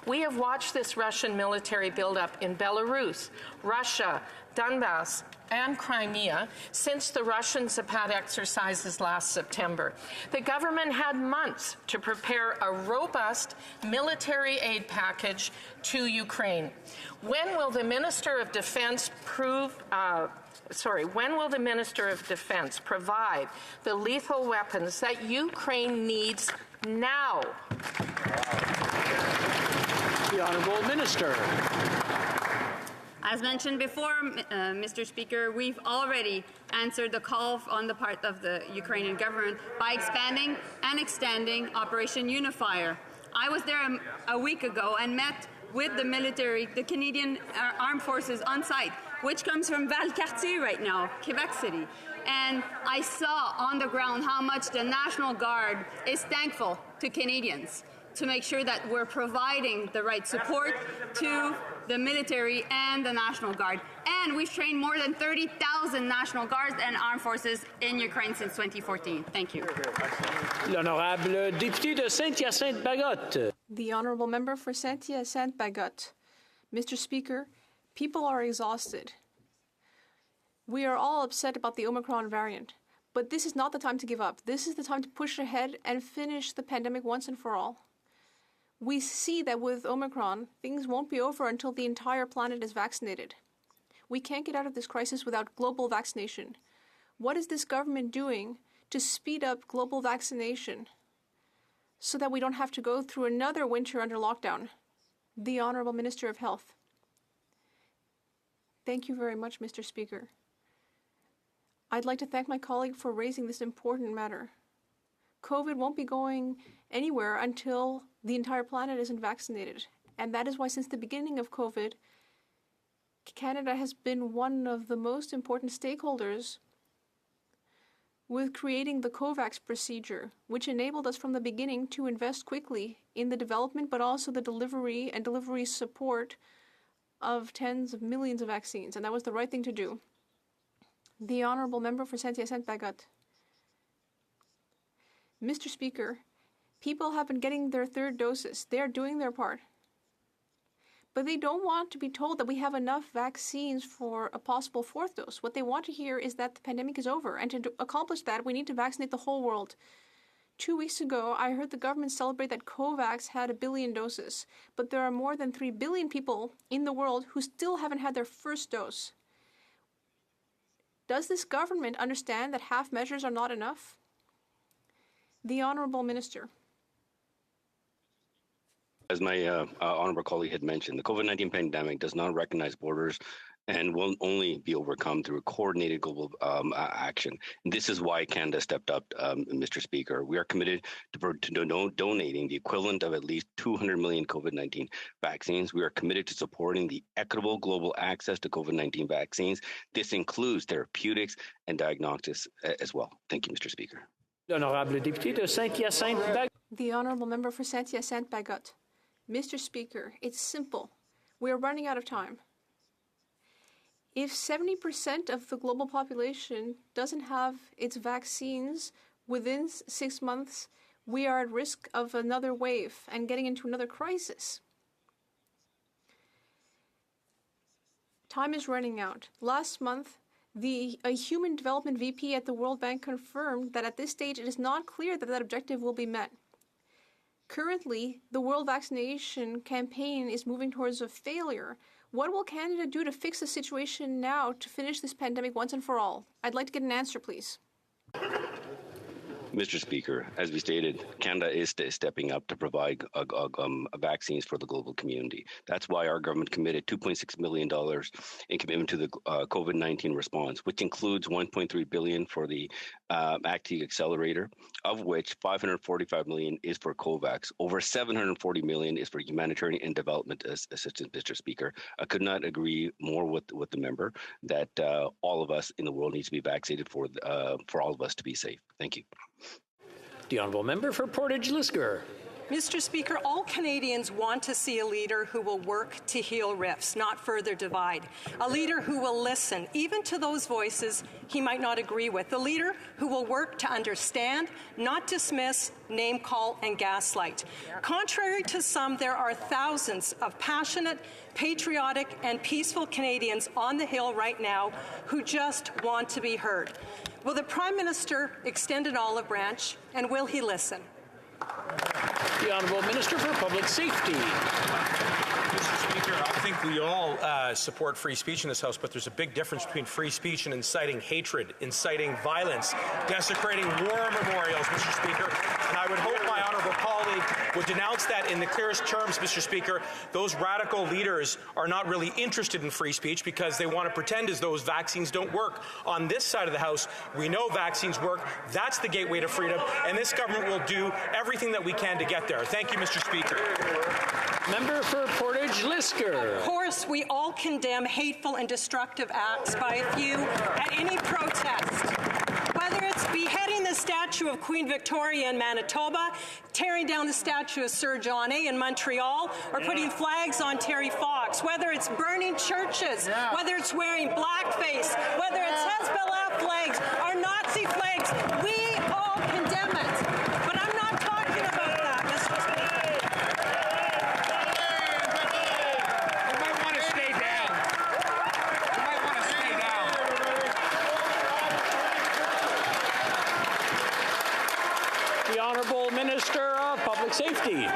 Speaker 7: We have watched this Russian military buildup in Belarus, Russia, Donbass, and Crimea since the Russians have had exercises last September. The government had months to prepare a robust military aid package to Ukraine. When will the Minister of Defense when will the Minister of Defense provide the lethal weapons that Ukraine needs now?
Speaker 6: The Honourable Minister.
Speaker 4: As mentioned before, Mr. Speaker, we've already answered the call on the part of the Ukrainian government by expanding and extending Operation Unifier. I was there a week ago and met with the military, the Canadian Armed Forces on site, which comes from Valcartier right now, Quebec City. And I saw on the ground how much the National Guard is thankful to Canadians to make sure that we're providing the right support to the military and the National Guard. And we've trained more than 30,000 National Guards and armed forces in Ukraine since 2014. Thank you.
Speaker 6: L'honorable député de Saint-Hyacinthe-Bagotte.
Speaker 1: The honourable member for Saint-Hyacinthe-Bagotte. Mr. Speaker, people are exhausted. We are all upset about the Omicron variant, but this is not the time to give up. This is the time to push ahead and finish the pandemic once and for all. We see that with Omicron, things won't be over until the entire planet is vaccinated. We can't get out of this crisis without global vaccination. What is this government doing to speed up global vaccination so that we don't have to go through another winter under lockdown? The Honourable Minister of Health. Thank you very much, Mr. Speaker. I'd like to thank my colleague for raising this important matter. COVID won't be going anywhere until the entire planet isn't vaccinated. And that is why since the beginning of COVID, Canada has been one of the most important stakeholders with creating the COVAX procedure, which enabled us from the beginning to invest quickly in the development, but also the delivery and delivery support of tens of millions of vaccines. And that was the right thing to do. The Honourable Member for Saint-Hyacinthe-Bagotte. Mr. Speaker, people have been getting their third doses. They are doing their part. But they don't want to be told that we have enough vaccines for a possible fourth dose. What they want to hear is that the pandemic is over. And to accomplish that, we need to vaccinate the whole world. 2 weeks ago, I heard the government celebrate that COVAX had 1 billion doses. But there are more than 3 billion people in the world who still haven't had their first dose. Does this government understand that half measures are not enough? The Honourable Minister.
Speaker 8: As my honourable colleague had mentioned, the COVID-19 pandemic does not recognize borders and will only be overcome through a coordinated global action. And this is why Canada stepped up, Mr. Speaker. We are committed to donating the equivalent of at least 200 million COVID-19 vaccines. We are committed to supporting the equitable global access to COVID-19 vaccines. This includes therapeutics and diagnostics as well. Thank you, Mr. Speaker.
Speaker 6: L'honorable député de Saint-Hyacinthe-Bagotte.
Speaker 1: The Honourable Member for Saint-Hyacinthe-Bagotte. Mr. Speaker, it's simple. We are running out of time. If 70% of the global population doesn't have its vaccines within 6 months, we are at risk of another wave and getting into another crisis. Time is running out. Last month, a Human Development VP at the World Bank confirmed that at this stage it is not clear that that objective will be met. Currently, the world vaccination campaign is moving towards a failure. What will Canada do to fix the situation now to finish this pandemic once and for all? I'd like to get an answer, please.
Speaker 8: Mr. Speaker, as we stated, Canada is stepping up to provide vaccines for the global community. That's why our government committed $2.6 million in commitment to the COVID-19 response, which includes $1.3 billion for the ACT Accelerator, of which $545 million is for COVAX. Over $740 million is for humanitarian and development assistance, Mr. Speaker. I could not agree more with the member that all of us in the world needs to be vaccinated for all of us to be safe. Thank you.
Speaker 6: The Honourable Member for Portage-Lisgar.
Speaker 10: Mr. Speaker, all Canadians want to see a leader who will work to heal rifts, not further divide. A leader who will listen, even to those voices he might not agree with. A leader who will work to understand, not dismiss, name call, and gaslight. Contrary to some, there are thousands of passionate, patriotic, and peaceful Canadians on the Hill right now who just want to be heard. Will the Prime Minister extend an olive branch, and will he listen?
Speaker 6: The Honourable Minister for Public Safety.
Speaker 21: Mr. Speaker, I think we all support free speech in this House, but there's a big difference between free speech and inciting hatred, inciting violence, desecrating war memorials, Mr. Speaker. And I would hope my honourable colleague would denounce that in the clearest terms, Mr. Speaker. Those radical leaders are not really interested in free speech because they want to pretend as though vaccines don't work. On this side of the House, we know vaccines work. That's the gateway to freedom, and this government will do everything that we can to get there. Thank you, Mr. Speaker.
Speaker 6: Member for Portage-Lisker.
Speaker 10: Of course, we all condemn hateful and destructive acts by a few at any protest. Whether it's beheading the statue of Queen Victoria in Manitoba, tearing down the statue of Sir John A. in Montreal, or putting flags on Terry Fox, whether it's burning churches, whether it's wearing blackface, whether it's Hezbollah flags or Nazi flags, we all condemn it. But I'm not talking about that, Mr. Speaker.
Speaker 21: You might want to stay down. You might want to stay down.
Speaker 6: The Honourable Minister of Public Safety.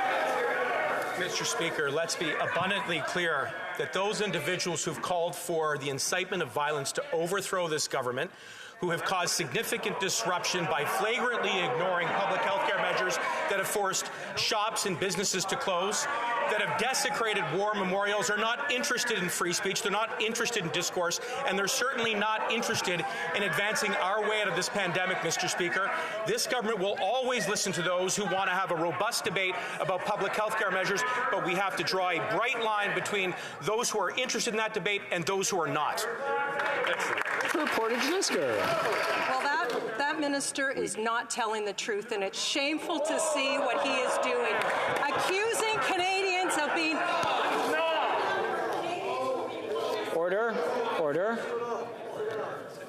Speaker 21: Mr. Speaker, let's be abundantly clear that those individuals who've called for the incitement of violence to overthrow this government, who have caused significant disruption by flagrantly ignoring public health care measures that have forced shops and businesses to close, that have desecrated war memorials, are not interested in free speech, they're not interested in discourse, and they're certainly not interested in advancing our way out of this pandemic, Mr. Speaker. This government will always listen to those who want to have a robust debate about public health care measures, but we have to draw a bright line between those who are interested in that debate and those who are not.
Speaker 6: For Portage-Lisker.
Speaker 10: Well, that minister is not telling the truth, and it's shameful to see what he is doing. Accusing Canadians of being...
Speaker 6: Order. Order.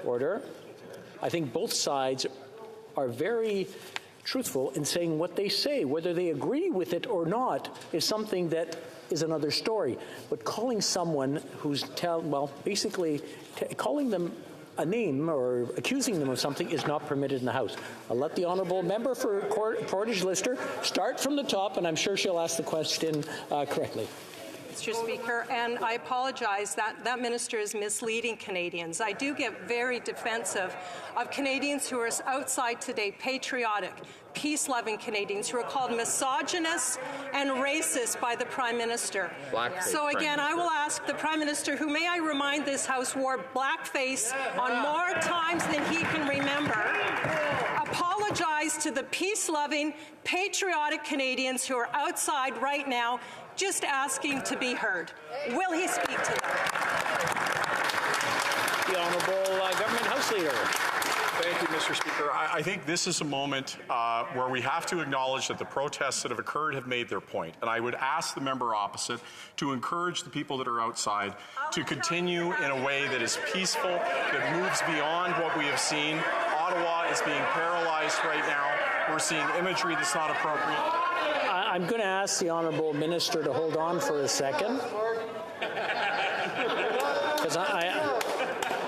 Speaker 6: Order. I think both sides are very truthful in saying what they say. Whether they agree with it or not is something that is another story. But calling someone who's basically calling them a name or accusing them of something is not permitted in the House. I'll let the Honourable Member for Portage-Lister start from the top, and I'm sure she'll ask the question correctly.
Speaker 10: Mr. Speaker, and I apologize that minister is misleading Canadians. I do get very defensive of Canadians who are outside today, patriotic, peace-loving Canadians who are called misogynist and racist by the Prime Minister.
Speaker 21: Blackface,
Speaker 10: so again, I will ask the Prime Minister, who, may I remind this House, wore blackface on more times than he can remember, apologize to the peace-loving, patriotic Canadians who are outside right now just asking to be heard. Will he speak to them?
Speaker 6: The Honourable Government House Leader.
Speaker 11: Thank you, Mr. Speaker. I think this is a moment where we have to acknowledge that the protests that have occurred have made their point. And I would ask the member opposite to encourage the people that are outside to continue in a way that is peaceful, that moves beyond what we have seen. Ottawa is being paralyzed right now. We're seeing imagery that's not appropriate.
Speaker 6: I'm going to ask the Honourable Minister to hold on for a second, because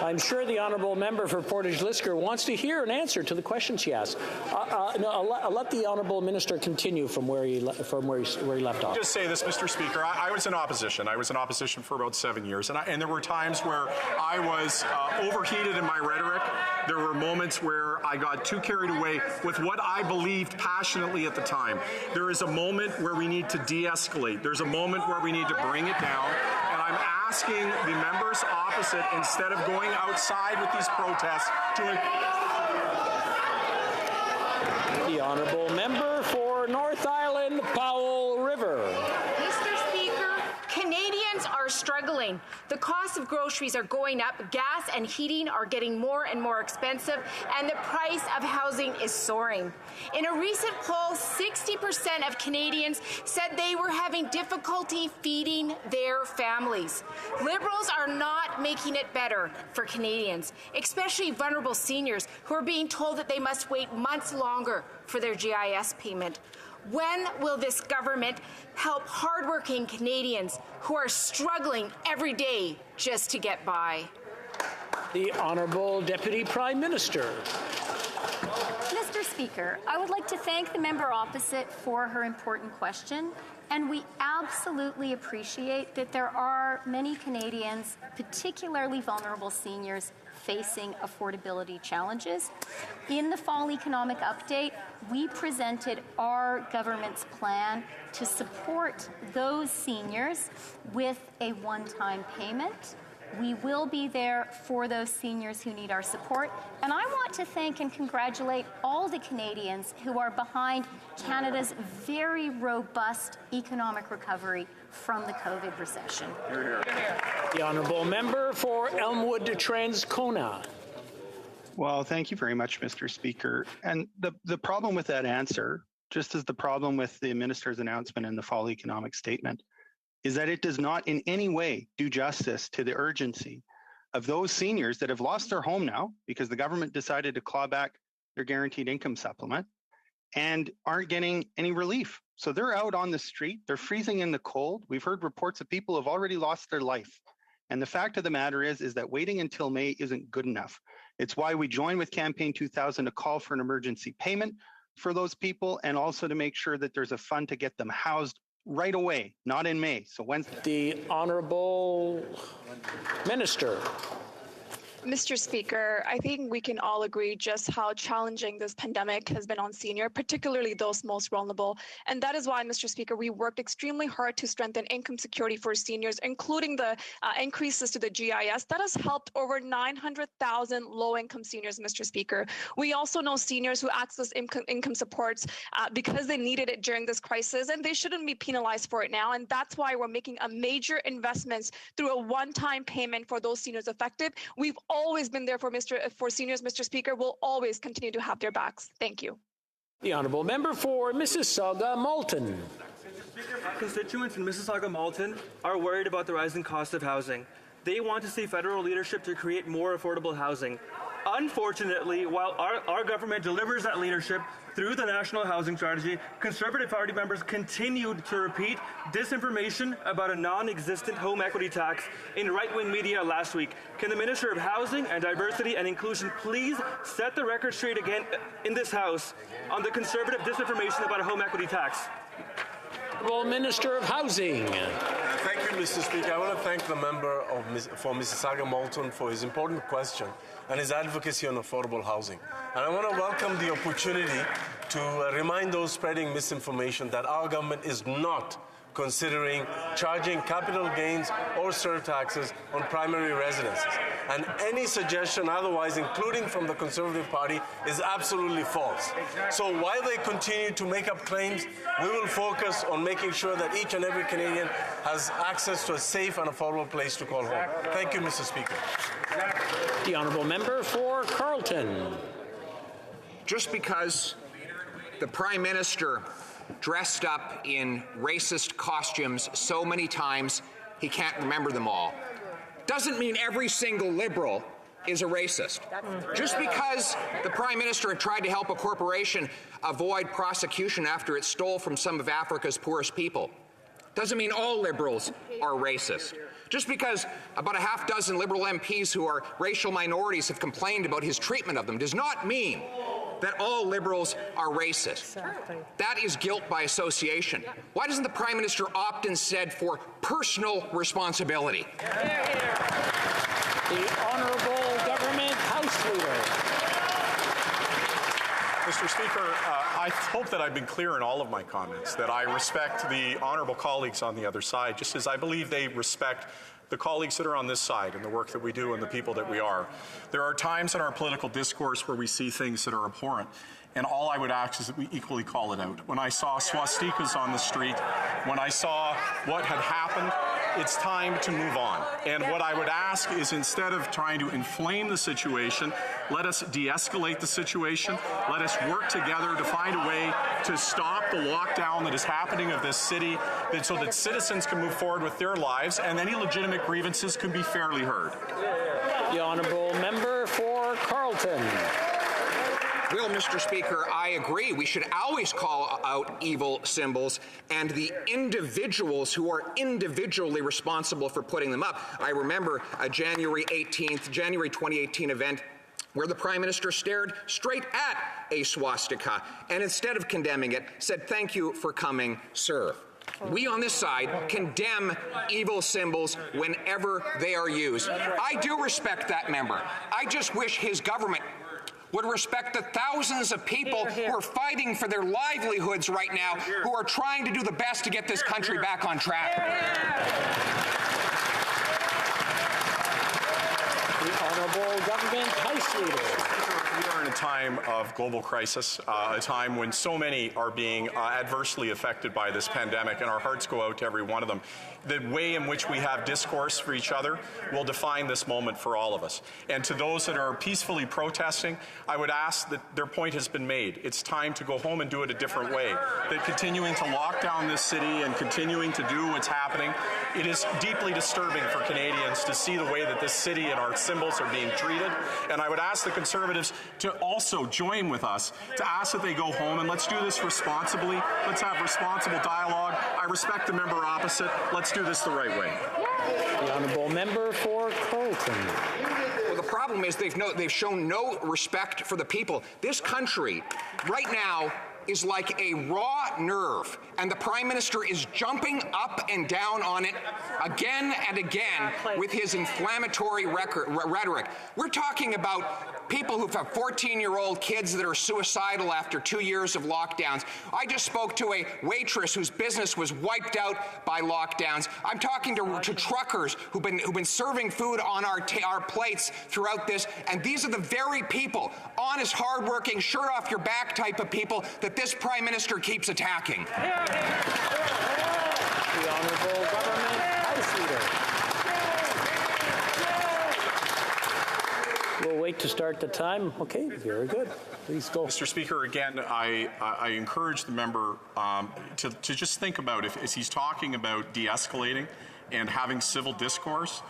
Speaker 6: I'm sure the Honourable Member for Portage-Lisker wants to hear an answer to the question she asked. I'll let the Honourable Minister continue from where he left off.
Speaker 11: I'll just say this, Mr. Speaker. I was in opposition. I was in opposition for about 7 years, and there were times where I was overheated in my rhetoric. There were moments where I got too carried away with what I believed passionately at the time. There is a moment where we need to de-escalate. There's a moment where we need to bring it down, and I'm asking the members opposite, instead of going outside with these protests, to...
Speaker 6: The Honourable Member for North Island, Powell River.
Speaker 12: Mr. Speaker, Canadians are struggling. The cost costs of groceries are going up, gas and heating are getting more and more expensive, and the price of housing is soaring. In a recent poll, 60% of Canadians said they were having difficulty feeding their families. Liberals are not making it better for Canadians, especially vulnerable seniors who are being told that they must wait months longer for their GIS payment. When will this government help hardworking Canadians who are struggling every day just to get by?
Speaker 6: The Honourable Deputy Prime Minister.
Speaker 13: Mr. Speaker, I would like to thank the member opposite for her important question, and we absolutely appreciate that there are many Canadians, particularly vulnerable seniors, facing affordability challenges. In the fall economic update, we presented our government's plan to support those seniors with a one-time payment. We will be there for those seniors who need our support. And I want to thank and congratulate all the Canadians who are behind Canada's very robust economic recovery from the COVID recession.
Speaker 6: The Honourable Member for Elmwood Transcona.
Speaker 3: Well, thank you very much, Mr. Speaker. And the problem with that answer, just as the problem with the Minister's announcement in the fall economic statement, is that it does not in any way do justice to the urgency of those seniors that have lost their home now because the government decided to claw back their guaranteed income supplement and aren't getting any relief. So they're out on the street, they're freezing in the cold. We've heard reports of people who have already lost their life. And the fact of the matter is that waiting until May isn't good enough. It's why we joined with Campaign 2000 to call for an emergency payment for those people and also to make sure that there's a fund to get them housed right away, not in May. So Wednesday.
Speaker 6: The Honourable Minister.
Speaker 14: Mr. Speaker, I think we can all agree just how challenging this pandemic has been on seniors, particularly those most vulnerable. And that is why, Mr. Speaker, we worked extremely hard to strengthen income security for seniors, including the increases to the GIS. That has helped over 900,000 low-income seniors, Mr. Speaker. We also know seniors who access income supports because they needed it during this crisis, and they shouldn't be penalized for it now. And that's why we're making a major investments through a one-time payment for those seniors affected. We've always been there for seniors, Mr. Speaker. We'll always continue to have their backs. Thank you.
Speaker 6: The Honourable Member for Mississauga-Malton.
Speaker 15: Constituents in Mississauga-Malton are worried about the rising cost of housing. They want to see federal leadership to create more affordable housing. Unfortunately, while our government delivers that leadership through the National Housing Strategy, Conservative Party members continued to repeat disinformation about a non-existent home equity tax in right-wing media last week. Can the Minister of Housing and Diversity and Inclusion please set the record straight again in this House on the Conservative disinformation about a home equity tax?
Speaker 6: Minister of Housing.
Speaker 25: Thank you, Mr. Speaker. I want to thank the member for Mississauga-Malton for his important question and his advocacy on affordable housing. And I want to welcome the opportunity to remind those spreading misinformation that our government is not considering charging capital gains or surtaxes on primary residences. And any suggestion otherwise, including from the Conservative Party, is absolutely false. So while they continue to make up claims, we will focus on making sure that each and every Canadian has access to a safe and affordable place to call home. Thank you, Mr. Speaker.
Speaker 6: The Honourable Member for Carleton.
Speaker 26: Just because the Prime Minister dressed up in racist costumes so many times he can't remember them all doesn't mean every single Liberal is a racist. Just because the Prime Minister had tried to help a corporation avoid prosecution after it stole from some of Africa's poorest people doesn't mean all Liberals are racist. Just because about a half dozen Liberal MPs who are racial minorities have complained about his treatment of them does not mean that all Liberals are racist. That is guilt by association. Why doesn't the Prime Minister opt instead for personal responsibility?
Speaker 6: The Honourable Government House Leader.
Speaker 11: Mr. Speaker, I hope that I've been clear in all of my comments, that I respect the honourable colleagues on the other side, just as I believe they respect the colleagues that are on this side and the work that we do and the people that we are. There are times in our political discourse where we see things that are abhorrent, and all I would ask is that we equally call it out. When I saw swastikas on the street, when I saw what had happened it's time to move on. And what I would ask is, instead of trying to inflame the situation, let us de-escalate the situation. Let us work together to find a way to stop the lockdown that is happening of this city, so that citizens can move forward with their lives and any legitimate grievances can be fairly heard.
Speaker 6: The honourable member for Carleton.
Speaker 26: Well, Mr. Speaker, I agree. We should always call out evil symbols and the individuals who are individually responsible for putting them up. I remember a January 2018 event where the Prime Minister stared straight at a swastika and, instead of condemning it, said, "Thank you for coming, sir." We on this side condemn evil symbols whenever they are used. I do respect that member. I just wish his government would respect the thousands of people who are fighting for their livelihoods right now, who are trying to do the best to get this country back on track.
Speaker 6: The Honourable Government House Leader.
Speaker 11: We are in a time of global crisis, a time when so many are being adversely affected by this pandemic, and our hearts go out to every one of them. The way in which we have discourse for each other will define this moment for all of us. And to those that are peacefully protesting, I would ask that their point has been made. It's time to go home and do it a different way. That continuing to lock down this city and continuing to do what's happening, it is deeply disturbing for Canadians to see the way that this city and our symbols are being treated. And I would ask the Conservatives to also join with us to ask that they go home, and let's do this responsibly. Let's have responsible dialogue. I respect the member opposite. Let's do this the right way.
Speaker 6: The honourable member for Carleton.
Speaker 26: Well, the problem is they've shown no respect for the people. This country right now is like a raw nerve, and the Prime Minister is jumping up and down on it again and again with his inflammatory rhetoric. We're talking about people who have 14-year-old kids that are suicidal after 2 years of lockdowns. I just spoke to a waitress whose business was wiped out by lockdowns. I'm talking to truckers who've been serving food on our plates throughout this, and these are the very people, honest, hardworking, shirt off your back type of people that this Prime Minister keeps attacking.
Speaker 6: The Honourable Government House Leader. We'll wait to start the time. Okay, very good. Please go.
Speaker 11: Mr. Speaker, again, I encourage the member to just think about, if he's talking about de-escalating and having civil discourse,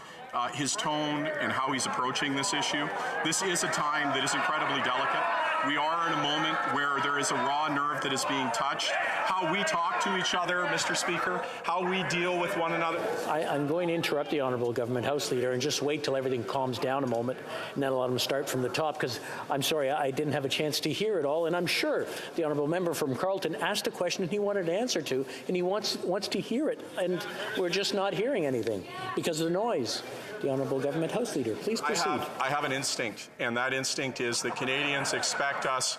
Speaker 11: his tone and how he's approaching this issue. This is a time that is incredibly delicate. We are in a moment where there is a raw nerve that is being touched. How we talk to each other, Mr. Speaker, how we deal with one another.
Speaker 6: I'm going to interrupt the Honourable Government House Leader and just wait till everything calms down a moment, and then I'll let him start from the top, because I'm sorry, I didn't have a chance to hear it all, and I'm sure the Honourable Member from Carleton asked a question he wanted an answer to, and he wants to hear it, and we're just not hearing anything because of the noise. The Honourable Government House Leader, please proceed.
Speaker 11: I have an instinct, and that instinct is that Canadians expect us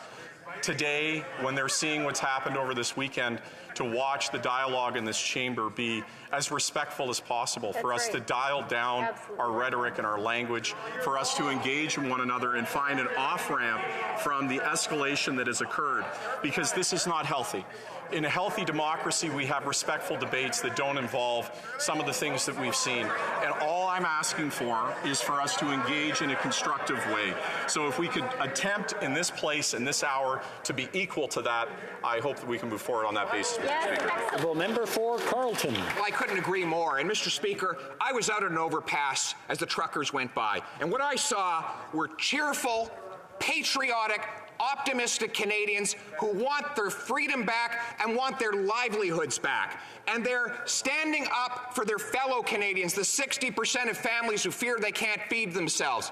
Speaker 11: today, when they're seeing what's happened over this weekend, to watch the dialogue in this chamber be as respectful as possible, for us to dial down our rhetoric and our language, for us to engage in one another and find an off-ramp from the escalation that has occurred, because this is not healthy. In a healthy democracy, we have respectful debates that don't involve some of the things that we've seen. And all I'm asking for is for us to engage in a constructive way. So if we could attempt in this place, in this hour, to be equal to that, I hope that we can move forward on that basis, Mr. Speaker.
Speaker 6: Well, member for Carleton.
Speaker 26: Well, I couldn't agree more. And Mr. Speaker, I was out at an overpass as the truckers went by, and what I saw were cheerful, patriotic, optimistic Canadians who want their freedom back and want their livelihoods back. And they're standing up for their fellow Canadians, the 60% of families who fear they can't feed themselves.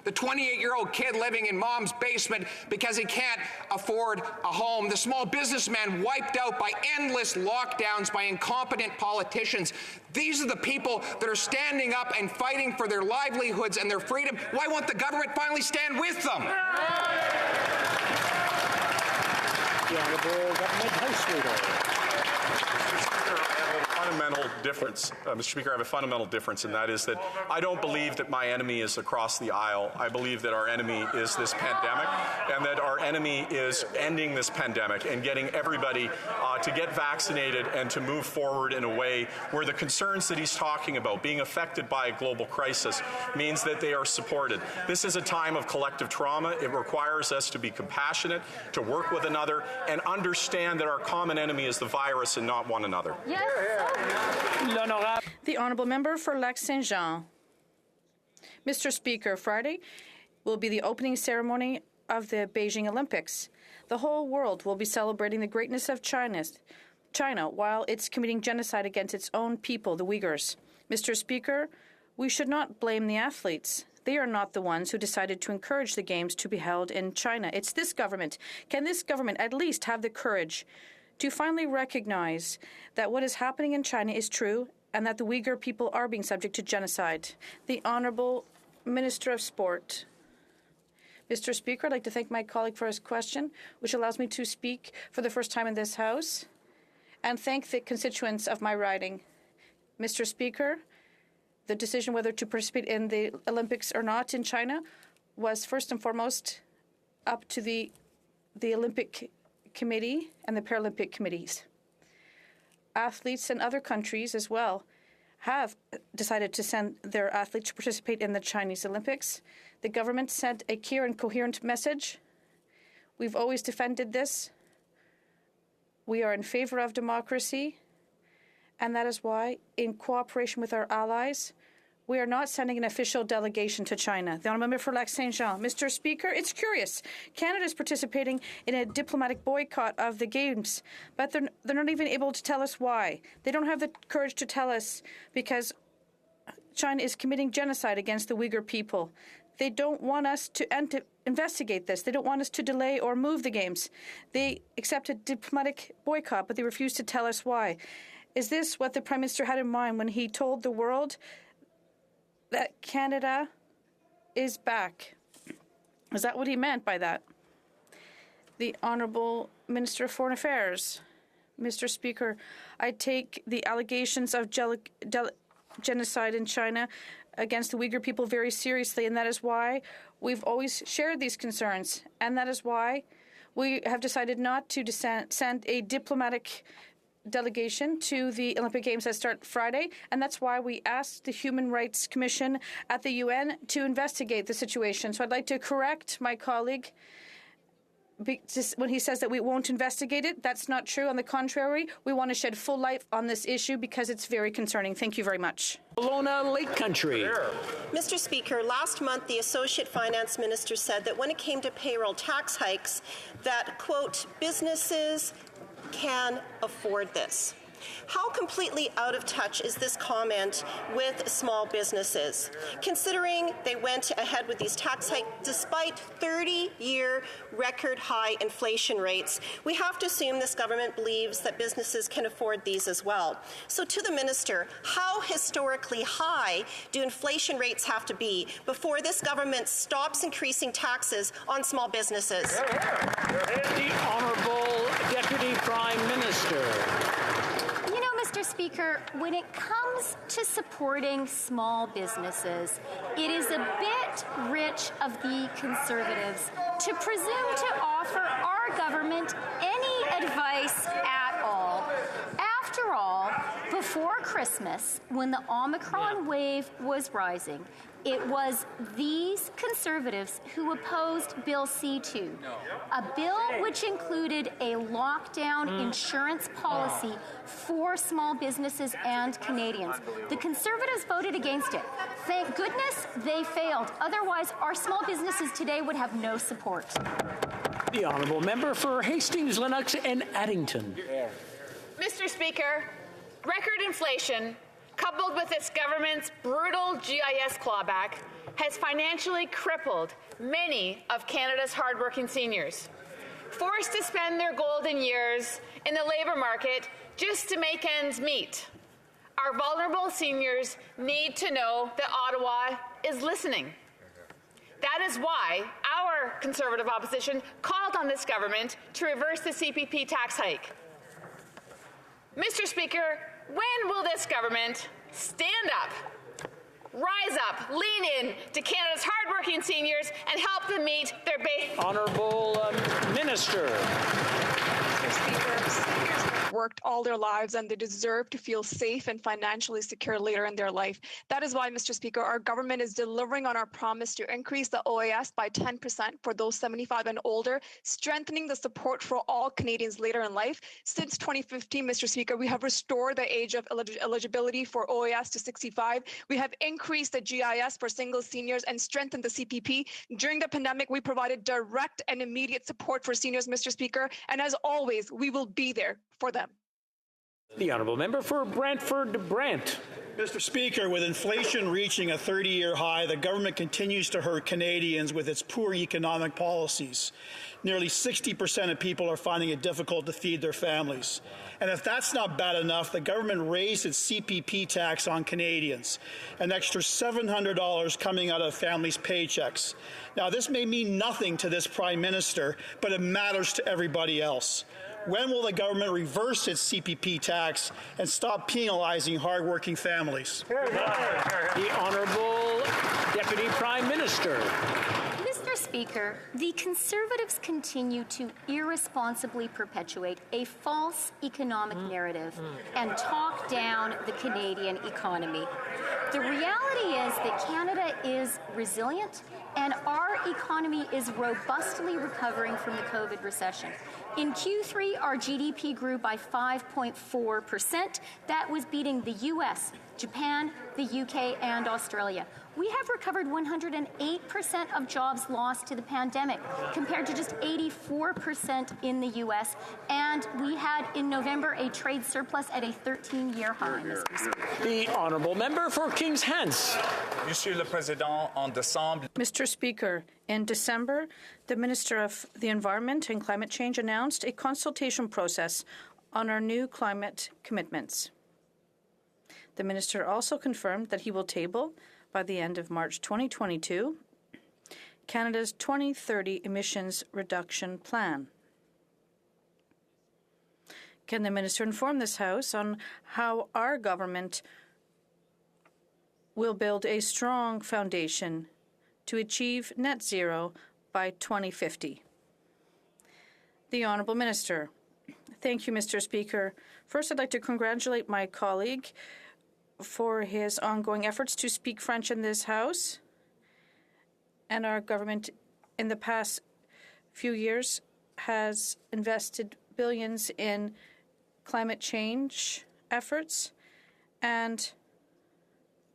Speaker 26: The 28-year-old kid living in mom's basement because he can't afford a home. The small businessman wiped out by endless lockdowns by incompetent politicians. These are the people that are standing up and fighting for their livelihoods and their freedom. Why won't the government finally stand with them?
Speaker 6: The Honourable Government House Leader.
Speaker 11: I have a fundamental difference, Mr. Speaker. I have a fundamental difference, and that is that I don't believe that my enemy is across the aisle. I believe that our enemy is this pandemic, and that our enemy is ending this pandemic and getting everybody to get vaccinated and to move forward in a way where the concerns that he's talking about, being affected by a global crisis, means that they are supported. This is a time of collective trauma. It requires us to be compassionate, to work with another, and understand that our common enemy is the virus and not one another.
Speaker 13: Yes.
Speaker 2: The Honourable Member for Lac-Saint-Jean. Mr. Speaker, Friday will be the opening ceremony of the Beijing Olympics. The whole world will be celebrating the greatness of China while it's committing genocide against its own people, the Uyghurs. Mr. Speaker, we should not blame the athletes. They are not the ones who decided to encourage the Games to be held in China. It's this government. Can this government at least have the courage to finally recognize that what is happening in China is true and that the Uyghur people are being subject to genocide? The Honourable Minister of Sport. Mr. Speaker, I'd like to thank my colleague for his question, which allows me to speak for the first time in this House, and thank the constituents of my riding. Mr. Speaker, the decision whether to participate in the Olympics or not in China was first and foremost up to the Olympic Committee and the Paralympic committees. Athletes in other countries as well have decided to send their athletes to participate in the Chinese Olympics. The government sent a clear and coherent message. We've always defended this. We are in favor of democracy, and that is why, in cooperation with our allies, we are not sending an official delegation to China. The Honourable Member for Lac-Saint-Jean. Mr. Speaker, it's curious. Canada is participating in a diplomatic boycott of the Games, but they're not even able to tell us why. They don't have the courage to tell us because China is committing genocide against the Uyghur people. They don't want us to investigate this. They don't want us to delay or move the Games. They accepted diplomatic boycott, but they refuse to tell us why. Is this what the Prime Minister had in mind when he told the world that Canada is back? Is that what he meant by that? The Honourable Minister of Foreign Affairs. Mr. Speaker, I take the allegations of genocide in China against the Uyghur people very seriously, and that is why we've always shared these concerns, and that is why we have decided not to send a diplomatic delegation to the Olympic Games that start Friday, and that's why we asked the Human Rights Commission at the UN to investigate the situation. So I'd like to correct my colleague when he says that we won't investigate it. That's not true. On the contrary, we want to shed full light on this issue because it's very concerning. Thank you very much.
Speaker 6: Kelowna Lake Country.
Speaker 16: Mr. Speaker, last month the Associate Finance Minister said that when it came to payroll tax hikes, that, quote, businesses can afford this. How completely out of touch is this comment with small businesses, considering they went ahead with these tax hikes despite 30-year record high inflation rates? We have to assume this government believes that businesses can afford these as well. So to the Minister, how historically high do inflation rates have to be before this government stops increasing taxes on small businesses?
Speaker 6: The Honourable Deputy Prime Minister.
Speaker 13: Mr. Speaker, when it comes to supporting small businesses, it is a bit rich of the Conservatives to presume to offer our government any advice at all. After all, before Christmas, when the Omicron wave was rising, it was these Conservatives who opposed Bill C-2, a bill which included a lockdown insurance policy for small businesses and Canadians. The Conservatives voted against it. Thank goodness they failed. Otherwise, our small businesses today would have no support.
Speaker 6: The Honourable Member for Hastings, Lennox and Addington.
Speaker 4: Mr. Speaker, record inflation, coupled with this government's brutal GIS clawback, has financially crippled many of Canada's hardworking seniors, forced to spend their golden years in the labour market just to make ends meet. Our vulnerable seniors need to know that Ottawa is listening. That is why our Conservative opposition called on this government to reverse the CPP tax hike. Mr. Speaker,
Speaker 12: When will this government stand up, rise up, lean in to Canada's hardworking seniors and help them meet their basic...
Speaker 6: Honourable Minister.
Speaker 14: Mr. Speaker, seniors have worked all their lives and they deserve to feel safe and financially secure later in their life. That is why, Mr. Speaker, our government is delivering on our promise to increase the OAS by 10% for those 75 and older, strengthening the support for all Canadians later in life. Since 2015, Mr. Speaker, we have restored the age of eligibility for OAS to 65. We have increased the GIS for single seniors and strengthened the CPP. During the pandemic, we provided direct and immediate support for seniors, Mr. Speaker, and as always, we will be there for them.
Speaker 6: The honourable member for Brantford-Brant.
Speaker 9: Mr. Speaker, with inflation reaching a 30-year high, the government continues to hurt Canadians with its poor economic policies. Nearly 60% of people are finding it difficult to feed their families. And if that's not bad enough, the government raised its CPP tax on Canadians, an extra $700 coming out of families' paychecks. Now, this may mean nothing to this Prime Minister, but it matters to everybody else. When will the government reverse its CPP tax and stop penalizing hardworking families?
Speaker 6: The Honourable Deputy Prime Minister.
Speaker 13: Mr. Speaker, the Conservatives continue to irresponsibly perpetuate a false economic narrative and talk down the Canadian economy. The reality is that Canada is resilient and our economy is robustly recovering from the COVID recession. In Q3, our GDP grew by 5.4%. That was beating the US, Japan, the UK, and Australia. We have recovered 108% of jobs lost to the pandemic, compared to just 84% in the US. And we had, in November, a trade surplus at a 13-year high, Mr. Speaker.
Speaker 6: The honourable member for Kings Hants.
Speaker 17: Monsieur le Président, en décembre...
Speaker 2: Mr. Speaker, in December, the Minister of the Environment and Climate Change announced a consultation process on our new climate commitments. The Minister also confirmed that he will table, by the end of March 2022, Canada's 2030 emissions reduction plan. Can the Minister inform this House on how our government will build a strong foundation to achieve net zero by 2050? The Honourable Minister. Thank you, Mr. Speaker. First, I'd like to congratulate my colleague for his ongoing efforts to speak French in this House. And our government in the past few years has invested billions in climate change efforts, and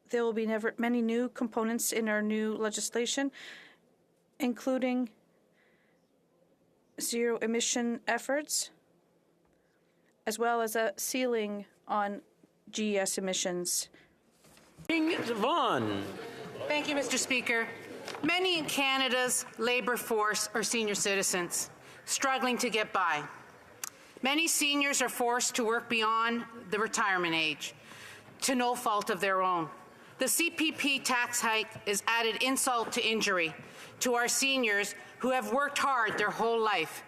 Speaker 2: there will be many new components in our new legislation, including zero emission efforts, as well as a ceiling on GES emissions.
Speaker 6: Vaughan.
Speaker 18: Thank you, Mr. Speaker. Many in Canada's labour force are senior citizens, struggling to get by. Many seniors are forced to work beyond the retirement age, to no fault of their own. The CPP tax hike is added insult to injury to our seniors who have worked hard their whole life.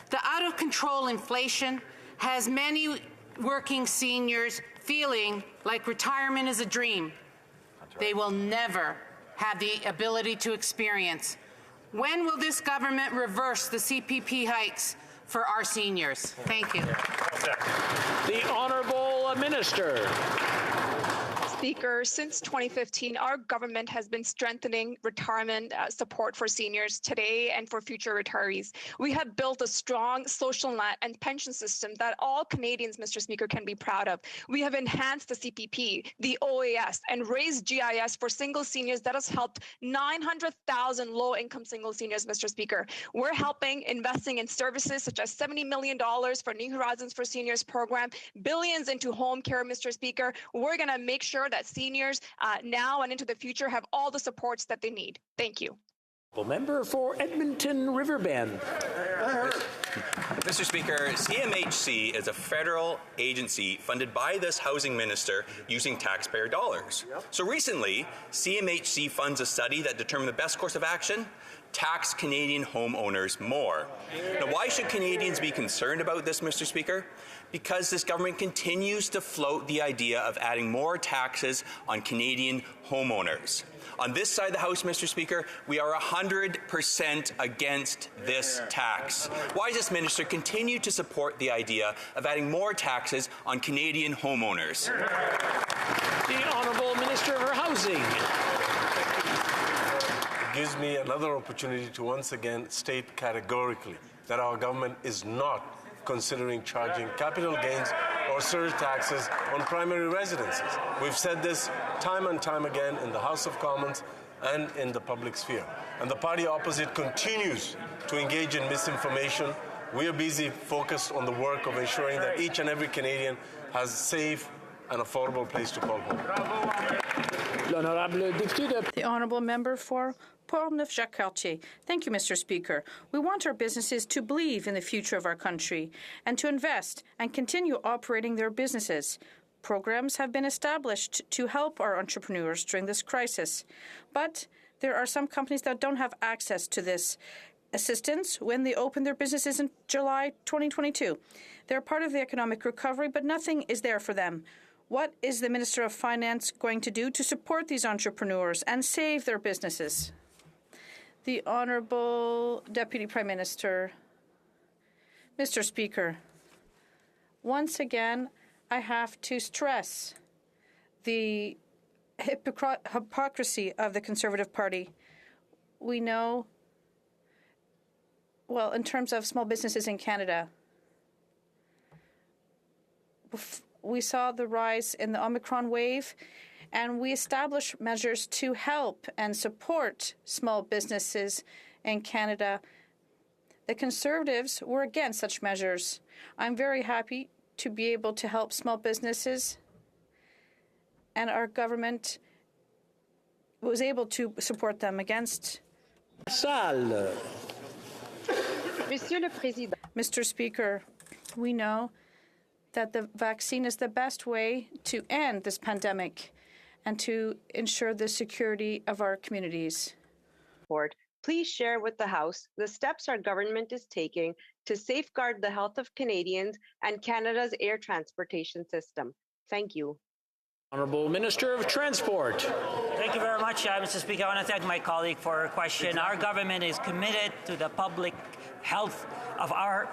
Speaker 18: The out-of-control inflation has many working seniors feeling like retirement is a dream they will never have the ability to experience. When will this government reverse the CPP hikes for our seniors? Thank you.
Speaker 6: The Honourable Minister.
Speaker 14: Speaker, since 2015, our government has been strengthening retirement support for seniors today and for future retirees. We have built a strong social net and pension system that all Canadians, Mr. Speaker, can be proud of. We have enhanced the CPP, the OAS, and raised GIS for single seniors. That has helped 900,000 low-income single seniors, Mr. Speaker. We're helping investing in services such as $70 million for New Horizons for Seniors program, billions into home care, Mr. Speaker. We're going to make sure that seniors now and into the future have all the supports that they need. Thank you.
Speaker 6: Member for Edmonton Riverbend.
Speaker 19: Mr. Speaker, CMHC is a federal agency funded by this housing minister using taxpayer dollars. So recently, CMHC funds a study that determined the best course of action: tax Canadian homeowners more. Now, why should Canadians be concerned about this, Mr. Speaker? because this government continues to float the idea of adding more taxes on Canadian homeowners. On this side of the House, Mr. Speaker, we are 100% against this tax. Why does this minister continue to support the idea of adding more taxes on Canadian homeowners?
Speaker 6: The Honourable Minister for Housing.
Speaker 25: It gives me another opportunity to once again state categorically that our government is not considering charging capital gains or surge taxes on primary residences. We've said this time and time again in the House of Commons and in the public sphere. And the party opposite continues to engage in misinformation. We are busy focused on the work of ensuring that each and every Canadian has a safe and affordable place to call home.
Speaker 2: The Honourable Member for Portneuf-Jacques-Cartier. Thank you, Mr. Speaker. We want our businesses to believe in the future of our country and to invest and continue operating their businesses. Programs have been established to help our entrepreneurs during this crisis, but there are some companies that don't have access to this assistance when they open their businesses in July 2022. They're part of the economic recovery, but nothing is there for them. What is the Minister of Finance going to do to support these entrepreneurs and save their businesses? The Honourable Deputy Prime Minister. Mr. Speaker, once again, I have to stress the hypocrisy of the Conservative Party. We know, well, in terms of small businesses in Canada, we saw the rise in the Omicron wave, and we established measures to help and support small businesses in Canada. The Conservatives were against such measures. I'm very happy to be able to help small businesses, and our government was able to support them against. Mr. Speaker, we know that the vaccine is the best way to end this pandemic and to ensure the security of our communities.
Speaker 5: Please share with the House the steps our government is taking to safeguard the health of Canadians and Canada's air transportation system. Thank you.
Speaker 6: Honourable Minister of Transport.
Speaker 7: Thank you very much, Mr. Speaker. I want to thank my colleague for her question. Our government is committed to the public health of our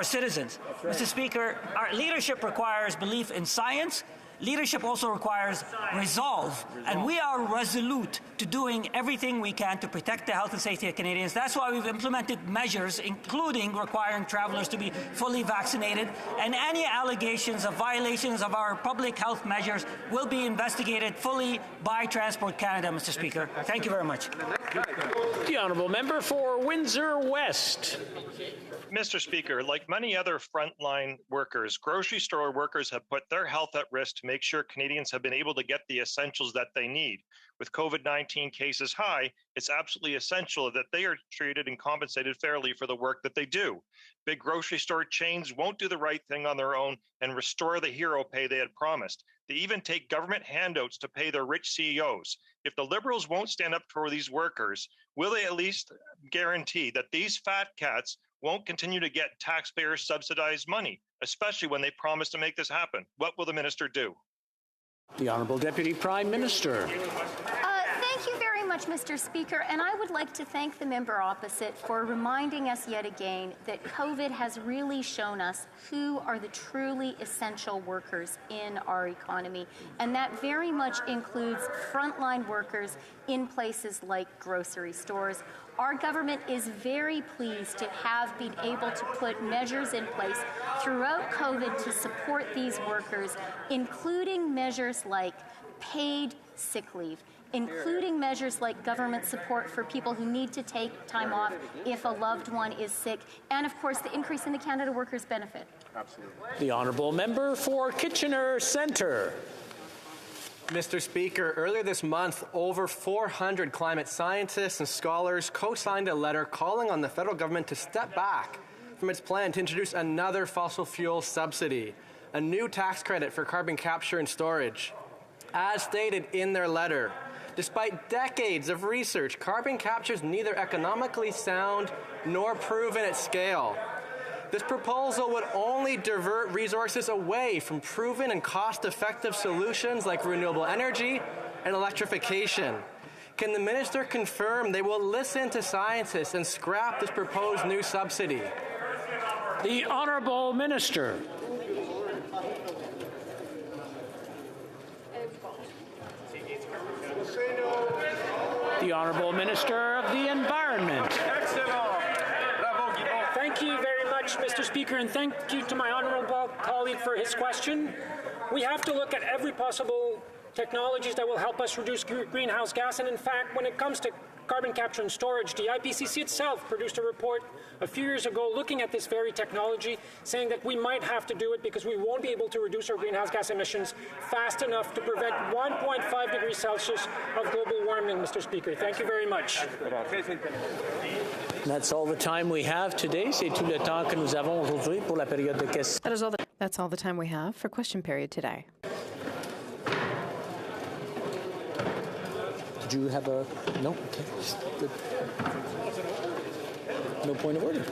Speaker 7: citizens. Mr. Speaker, our leadership requires belief in science. Leadership also requires resolve, and we are resolute to doing everything we can to protect the health and safety of Canadians. That's why we've implemented measures, including requiring travelers to be fully vaccinated, and any allegations of violations of our public health measures will be investigated fully by Transport Canada, Mr. Speaker. Thank you very much.
Speaker 6: The Honourable Member for Windsor West.
Speaker 20: Mr. Speaker, like many other frontline workers, grocery store workers have put their health at risk to make sure Canadians have been able to get the essentials that they need. With COVID-19 cases high, it's absolutely essential that they are treated and compensated fairly for the work that they do. Big grocery store chains won't do the right thing on their own and restore the hero pay they had promised. They even take government handouts to pay their rich CEOs. If the Liberals won't stand up for these workers, will they at least guarantee that these fat cats won't continue to get taxpayer-subsidized money, especially when they promise to make this happen? What will the minister do?
Speaker 6: The Honourable Deputy Prime Minister.
Speaker 13: Thank you very much, Mr. Speaker, and I would like to thank the member opposite for reminding us yet again that COVID has really shown us who are the truly essential workers in our economy, and that very much includes frontline workers in places like grocery stores. Our government is very pleased to have been able to put measures in place throughout COVID to support these workers, including measures like paid sick leave, including measures like government support for people who need to take time off if a loved one is sick, and of course the increase in the Canada Workers' Benefit.
Speaker 6: Absolutely. The Honourable Member for Kitchener Centre.
Speaker 22: Mr. Speaker, earlier this month, over 400 climate scientists and scholars co-signed a letter calling on the federal government to step back from its plan to introduce another fossil fuel subsidy, a new tax credit for carbon capture and storage. As stated in their letter, despite decades of research, carbon capture is neither economically sound nor proven at scale. This proposal would only divert resources away from proven and cost-effective solutions like renewable energy and electrification. Can the minister confirm they will listen to scientists and scrap this proposed new subsidy?
Speaker 6: The Honourable Minister. The Honourable Minister of the Environment.
Speaker 1: Thank you very much, Mr. Speaker, and thank you to my honourable colleague for his question. We have to look at every possible technologies that will help us reduce greenhouse gas, and in fact, when it comes to carbon capture and storage, the IPCC itself produced a report a few years ago looking at this very technology, saying that we might have to do it because we won't be able to reduce our greenhouse gas emissions fast enough to prevent 1.5 degrees Celsius of global warming, Mr. Speaker. Thank you very much.
Speaker 6: That's all the time we have today. C'est tout le temps que nous avons aujourd'hui pour la période de questions.
Speaker 8: That's all the time we have for question period today.
Speaker 6: Did you have a... No? Okay. Good. No point of order. Do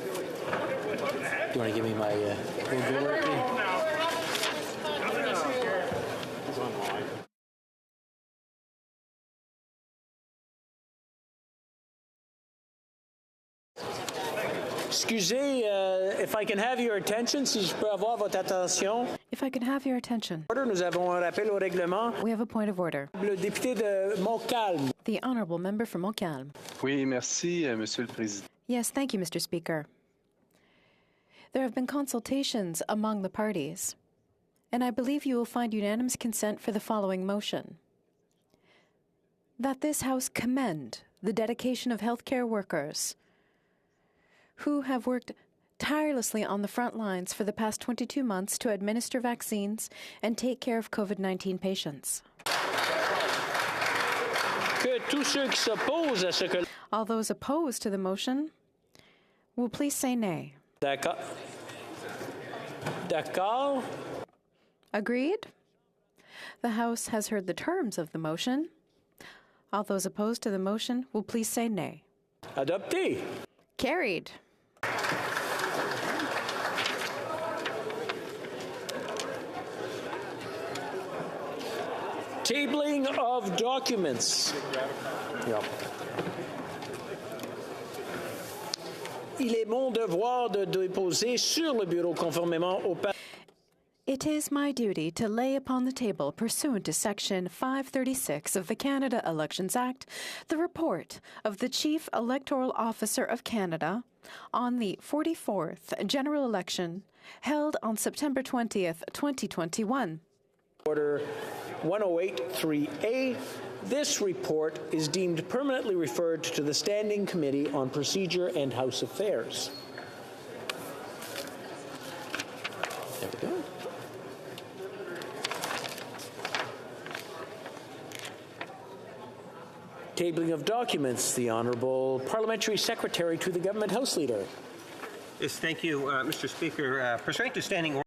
Speaker 6: you want to give me my... Excusez, if I can have your attention, si je peux avoir votre attention.
Speaker 8: If I can have your attention.
Speaker 6: Nous avons un rappel au règlement.
Speaker 8: We have a point of order.
Speaker 6: Le député de Montcalm.
Speaker 8: The honourable member from Montcalm.
Speaker 10: Oui, merci, Monsieur le Président.
Speaker 8: Yes, thank you, Mr. Speaker. There have been consultations among the parties, and I believe you will find unanimous consent for the following motion. That this House commend the dedication of healthcare workers who have worked tirelessly on the front lines for the past 22 months to administer vaccines and take care of COVID-19 patients.
Speaker 6: Que tous ceux qui s'opposent à ce que...
Speaker 8: All those opposed to the motion will please say nay.
Speaker 6: D'accord. D'accord.
Speaker 8: Agreed? The House has heard the terms of the motion. All those opposed to the motion will please say nay.
Speaker 6: Adopté.
Speaker 8: Carried.
Speaker 6: Tabling of documents. Yeah. Il est mon devoir de déposer sur le bureau conformément au...
Speaker 8: It is my duty to lay upon the table, pursuant to Section 536 of the Canada Elections Act, the report of the Chief Electoral Officer of Canada on the 44th general election held on September 20th, 2021.
Speaker 6: Order 1083A. This report is deemed permanently referred to the Standing Committee on Procedure and House Affairs. There we go. Tabling of documents. The Honourable Parliamentary Secretary to the Government House Leader.
Speaker 21: Yes, thank you, Mr. Speaker. Pursuant to Standing Order